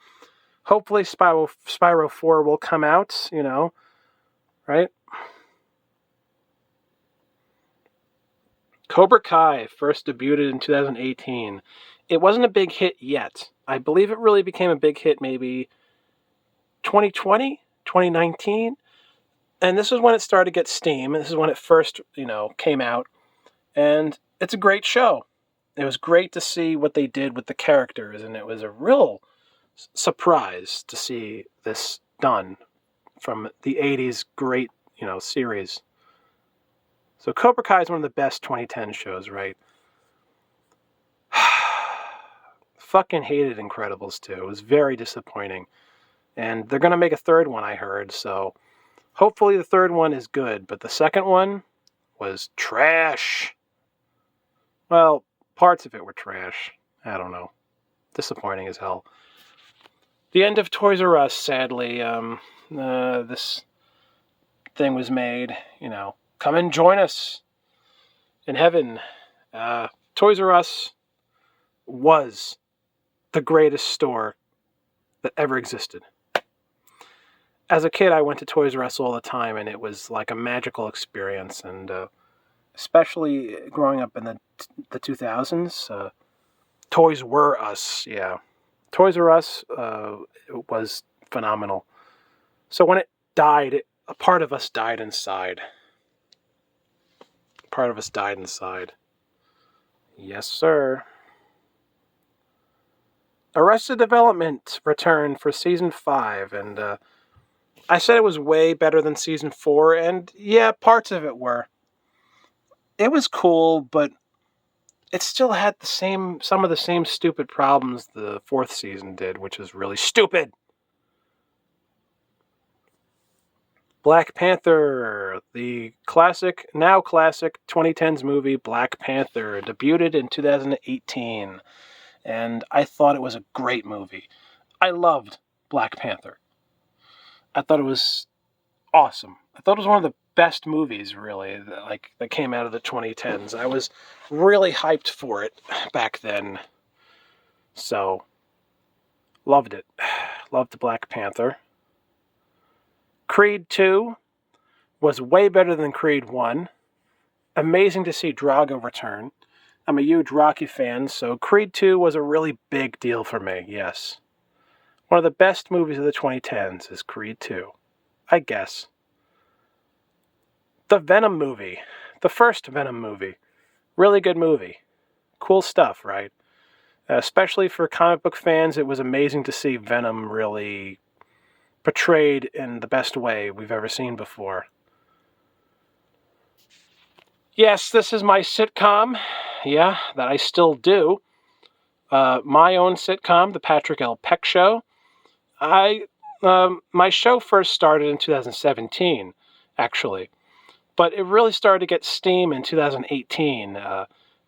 hopefully Spyro 4 will come out, right? Cobra Kai first debuted in 2018. It wasn't a big hit yet. I believe it really became a big hit maybe 2020, 2019. And this was when it started to get steam. This is when it first, came out. And it's a great show. It was great to see what they did with the characters, and it was a real surprise to see this done from the 80s great, series. So Cobra Kai is one of the best 2010 shows, right? Fucking hated Incredibles 2. It was very disappointing. And they're going to make a third one, I heard, so hopefully the third one is good, but the second one was trash. Well, parts of it were trash. I don't know. Disappointing as hell. The end of Toys R Us, sadly. This thing was made, come and join us in heaven. Toys R Us was the greatest store that ever existed. as a kid, I went to Toys R Us all the time, and it was like a magical experience. And especially growing up in the 2000s, Toys were us. Yeah, Toys R Us was phenomenal. So when it died, a part of us died inside. Part of us died inside. Yes, sir. Arrested Development returned for season 5, and I said it was way better than season 4, and yeah, parts of it were. It was cool, but it still had some of the same stupid problems the 4th season did, which is really stupid. Black Panther, the now classic 2010s movie Black Panther, debuted in 2018, and I thought it was a great movie. I loved Black Panther. I thought it was awesome. I thought it was one of the best movies, really, that came out of the 2010s. I was really hyped for it back then. So, loved it. Loved Black Panther. Creed 2 was way better than Creed 1. Amazing to see Drago return. I'm a huge Rocky fan, so Creed 2 was a really big deal for me, yes. One of the best movies of the 2010s is Creed 2, I guess. The Venom movie. The first Venom movie. Really good movie. Cool stuff, right? Especially for comic book fans, it was amazing to see Venom really portrayed in the best way we've ever seen before. Yes, this is my sitcom. Yeah, that I still do. My own sitcom, The Patrick L. Peck Show. My show first started in 2017, actually. But it really started to get steam in 2018.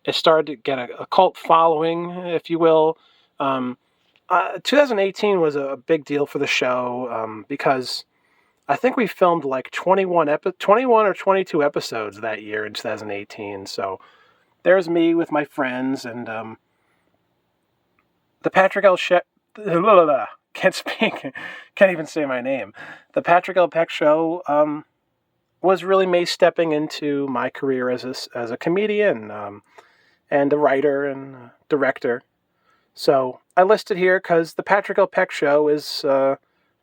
It started to get a cult following, if you will. 2018 was a big deal for the show because I think we filmed like 21 or 22 episodes that year in 2018. So there's me with my friends and the Patrick L. Can't speak. Can't even say my name. The Patrick L. Peck Show was really me stepping into my career as a comedian and a writer and director. So I listed here because the Patrick L. Peck Show is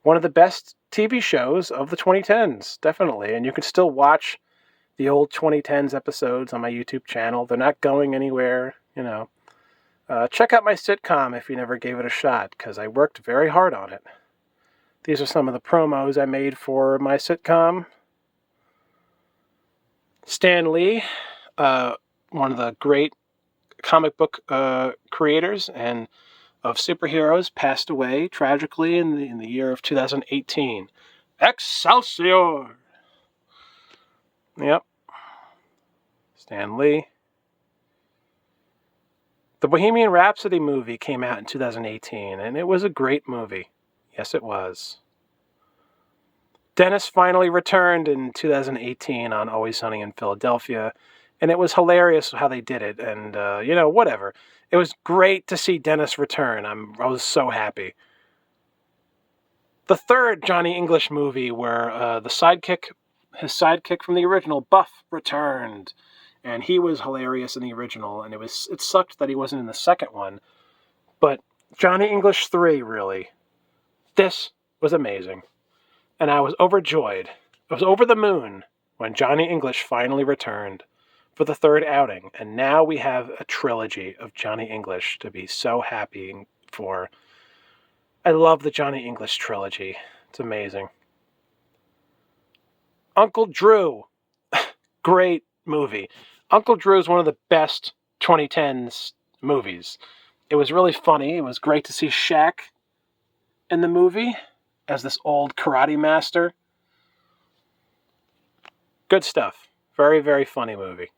one of the best TV shows of the 2010s, definitely. And you can still watch the old 2010s episodes on my YouTube channel. They're not going anywhere, you know. Check out my sitcom if you never gave it a shot, because I worked very hard on it. These are some of the promos I made for my sitcom. Stan Lee, one of the great comic book creators and of superheroes, passed away tragically in the year of 2018. Excelsior! Yep. Stan Lee. The Bohemian Rhapsody movie came out in 2018, and it was a great movie. Yes, it was. Dennis finally returned in 2018 on Always Sunny in Philadelphia, and it was hilarious how they did it, and, whatever. It was great to see Dennis return. I was so happy. The third Johnny English movie where his sidekick from the original, Buff, returned. And he was hilarious in the original, and it sucked that he wasn't in the second one. But Johnny English 3, really. This was amazing. And I was overjoyed. I was over the moon when Johnny English finally returned for the third outing. And now we have a trilogy of Johnny English to be so happy for. I love the Johnny English trilogy. It's amazing. Uncle Drew. Great movie. Uncle Drew is one of the best 2010s movies. It was really funny. It was great to see Shaq in the movie as this old karate master. Good stuff. Very, very funny movie.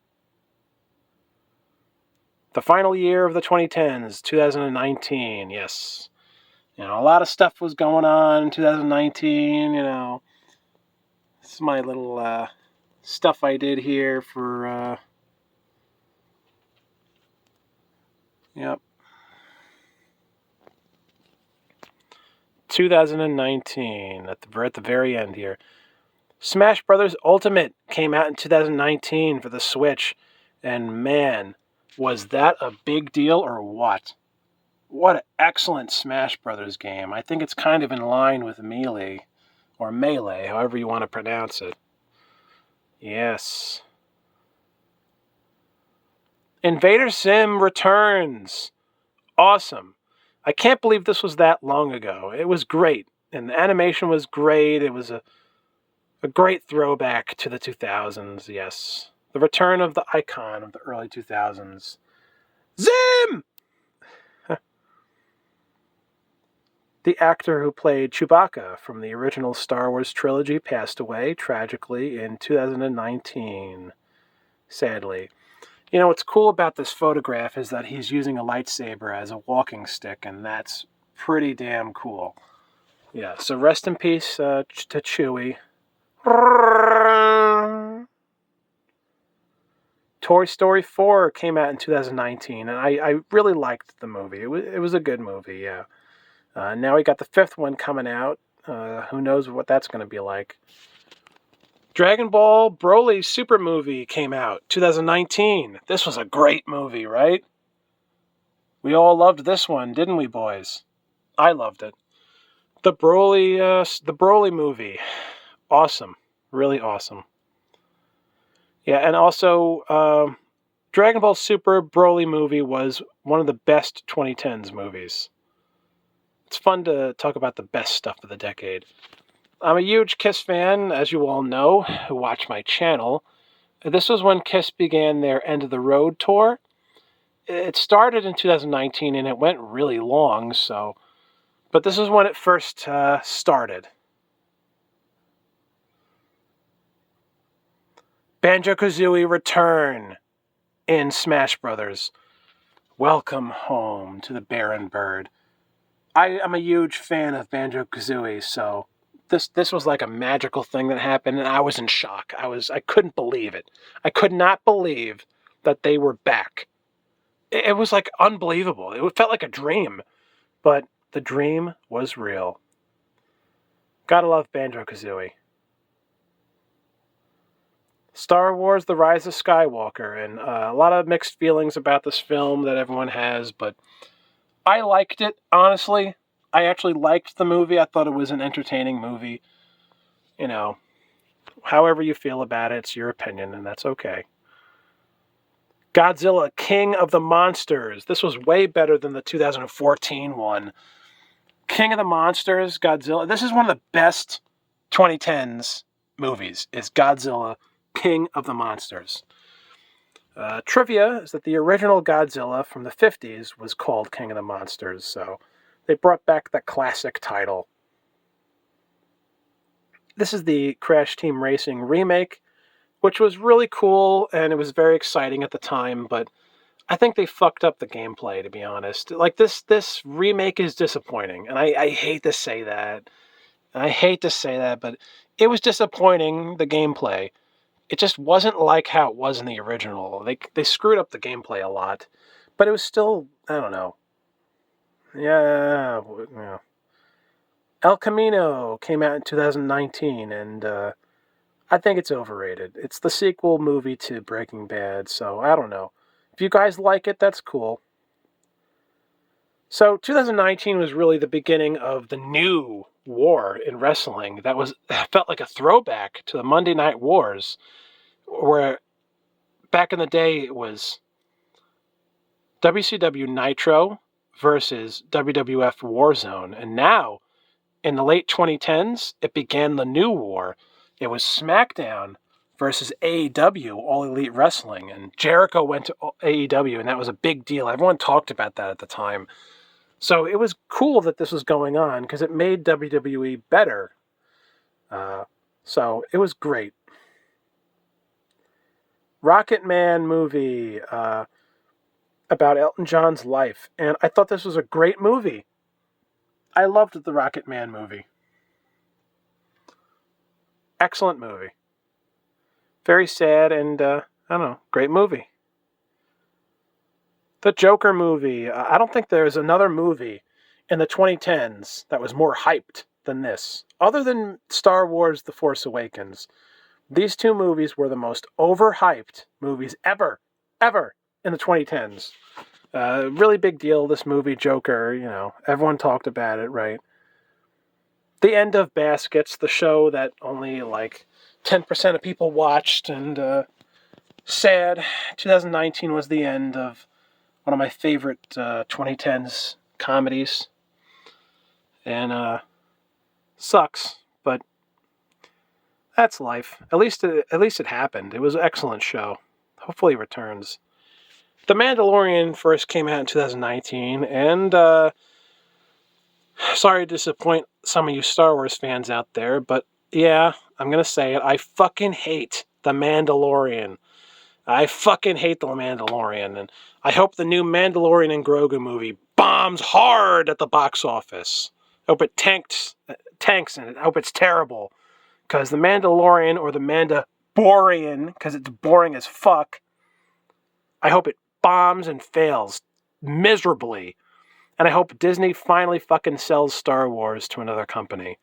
The final year of the 2010s, 2019, yes. A lot of stuff was going on in 2019, This is my little stuff I did here for, yep. 2019, we're at the very end here. Smash Brothers Ultimate came out in 2019 for the Switch, and man, was that a big deal or what? What an excellent Smash Brothers game. I think it's kind of in line with Melee, or Melee, however you want to pronounce it. Yes. Invader Sim returns. Awesome. I can't believe this was that long ago. It was great, and the animation was great. It was a great throwback to the 2000s, yes. The return of the icon of the early 2000s. Zim! The actor who played Chewbacca from the original Star Wars trilogy passed away, tragically, in 2019. Sadly. You know, what's cool about this photograph is that he's using a lightsaber as a walking stick, and that's pretty damn cool. Yeah, so rest in peace to Chewie. Toy Story 4 came out in 2019, and I really liked the movie. It was a good movie, yeah. Now we got the 5th one coming out. Who knows what that's going to be like. Dragon Ball Broly Super Movie came out 2019. This was a great movie, right? We all loved this one, didn't we, boys? I loved it. The Broly movie. Awesome. Really awesome. Yeah, and also, Dragon Ball Super Broly movie was one of the best 2010s movies. It's fun to talk about the best stuff of the decade. I'm a huge Kiss fan, as you all know, who watch my channel. This was when Kiss began their End of the Road tour. It started in 2019 and it went really long, but this is when it first started. Banjo-Kazooie return in Smash Brothers. Welcome home to the Baron Bird. I'm a huge fan of Banjo-Kazooie, so this was like a magical thing that happened, and I was in shock. I couldn't believe it. I could not believe that they were back. It was like unbelievable. It felt like a dream, but the dream was real. Gotta love Banjo-Kazooie. Star Wars: The Rise of Skywalker, and a lot of mixed feelings about this film that everyone has, but I liked it, honestly. I actually liked the movie. I thought it was an entertaining movie. You know, however you feel about it, it's your opinion, and that's okay. Godzilla, King of the Monsters. This was way better than the 2014 one. King of the Monsters, Godzilla. This is one of the best 2010s movies, is Godzilla, King of the Monsters. Trivia is that the original Godzilla from the 50s was called King of the Monsters, so they brought back the classic title. This is the Crash Team Racing remake, which was really cool, and it was very exciting at the time, but I think they fucked up the gameplay, to be honest. Like, this remake is disappointing, and I hate to say that. But it was disappointing, the gameplay. It just wasn't like how it was in the original. They screwed up the gameplay a lot, but it was still, I don't know. Yeah. El Camino came out in 2019, and I think it's overrated. It's the sequel movie to Breaking Bad, so I don't know. If you guys like it, that's cool. So 2019 was really the beginning of the new war in wrestling. That felt like a throwback to the Monday Night Wars, where back in the day it was WCW Nitro versus WWF Warzone, and now in the late 2010s it began the new war. It was SmackDown versus AEW, All Elite Wrestling, and Jericho went to AEW, and that was a big deal. Everyone talked about that at the time. So it was cool that this was going on because it made WWE better. So it was great. Rocket Man movie about Elton John's life, and I thought this was a great movie. I loved the Rocket Man movie. Excellent movie. Very sad and, I don't know, great movie. The Joker movie. I don't think there's another movie in the 2010s that was more hyped than this? Other than Star Wars The Force Awakens, these two movies were the most overhyped movies ever in the 2010s. Really big deal, this movie, Joker, everyone talked about it, right? The end of Baskets, the show that only 10% of people watched, and sad. 2019 was the end of one of my favorite 2010s comedies. And sucks, but that's life. At least it happened. It was an excellent show. Hopefully it returns. The Mandalorian first came out in 2019, and sorry to disappoint some of you Star Wars fans out there, but yeah, I'm going to say it. I fucking hate The Mandalorian. I fucking hate The Mandalorian, and I hope the new Mandalorian and Grogu movie bombs hard at the box office. I hope it tanks, and I hope it's terrible. Because The Mandalorian, or The Mandaborian, because it's boring as fuck, I hope it bombs and fails miserably. And I hope Disney finally fucking sells Star Wars to another company.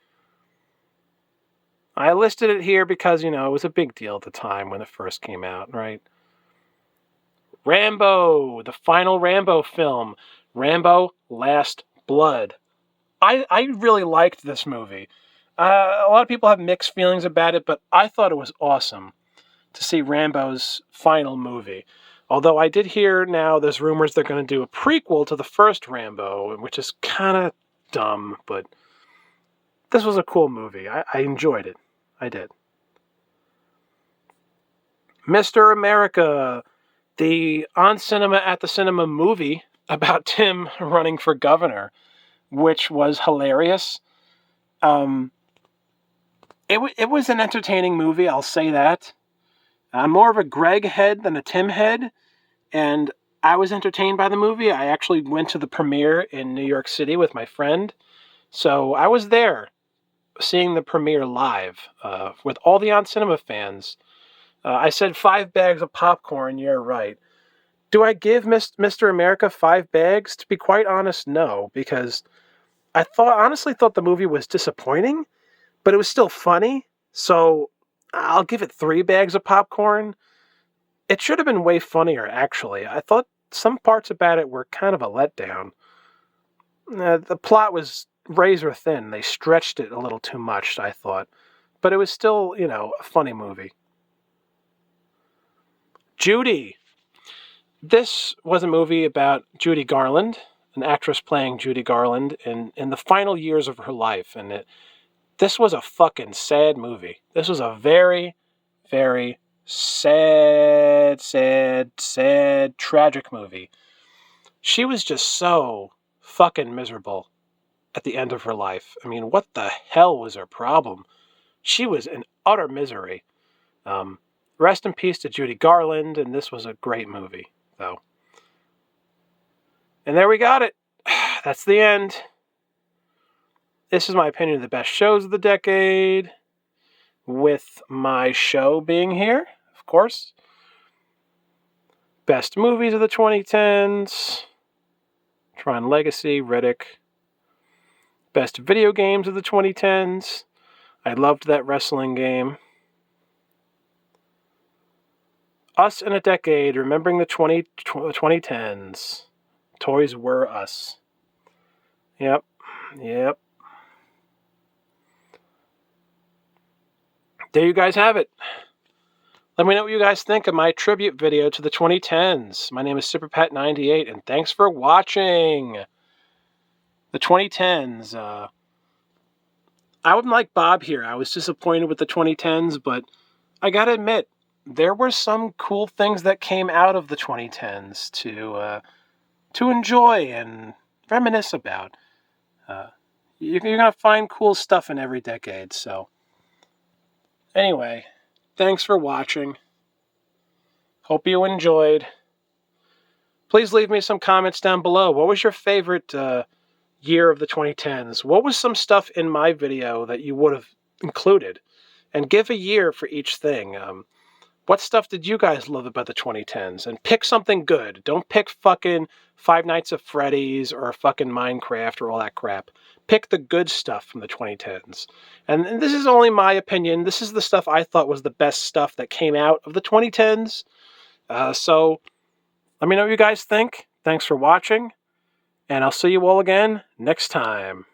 I listed it here because, it was a big deal at the time when it first came out, right? Rambo, the final Rambo film. Rambo Last Blood. I really liked this movie. A lot of people have mixed feelings about it, but I thought it was awesome to see Rambo's final movie. Although I did hear now there's rumors they're going to do a prequel to the first Rambo, which is kind of dumb, but this was a cool movie. I enjoyed it. I did. Mr. America, the On Cinema at the Cinema movie about Tim running for governor, which was hilarious. It was an entertaining movie, I'll say that. I'm more of a Greg head than a Tim head, and I was entertained by the movie. I actually went to the premiere in New York City with my friend, so I was there seeing the premiere live with all the On Cinema fans. I said 5 bags of popcorn, you're right. Do I give Mr. America 5 bags? To be quite honest, no, because I honestly thought the movie was disappointing, but it was still funny, so I'll give it 3 bags of popcorn. It should have been way funnier, actually. I thought some parts about it were kind of a letdown. The plot was razor thin. They stretched it a little too much, I thought. But it was still, a funny movie. Judy. This was a movie about Judy Garland, an actress playing Judy Garland in the final years of her life. And this was a fucking sad movie. This was a very, very sad, tragic movie. She was just so fucking miserable at the end of her life. I mean, what the hell was her problem? She was in utter misery. Rest in peace to Judy Garland, and this was a great movie, though. And there we got it. That's the end. This is my opinion of the best shows of the decade, with my show being here, of course. Best movies of the 2010s. Tron Legacy, Riddick. Best video games of the 2010s. I loved that wrestling game. Us in a decade, remembering the 2010s. Toys Were Us. Yep. There you guys have it. Let me know what you guys think of my tribute video to the 2010s. My name is SuperPat98, and thanks for watching. The 2010s. I wouldn't like Bob here. I was disappointed with the 2010s, but I gotta admit, there were some cool things that came out of the 2010s to enjoy and reminisce about. You're gonna find cool stuff in every decade, so... Anyway, thanks for watching. Hope you enjoyed. Please leave me some comments down below. What was your favorite year of the 2010s? What was some stuff in my video that you would have included? And give a year for each thing. What stuff did you guys love about the 2010s? And pick something good. Don't pick fucking Five Nights at Freddy's or fucking Minecraft or all that crap. Pick the good stuff from the 2010s. And this is only my opinion. This is the stuff I thought was the best stuff that came out of the 2010s. So let me know what you guys think. Thanks for watching. And I'll see you all again next time.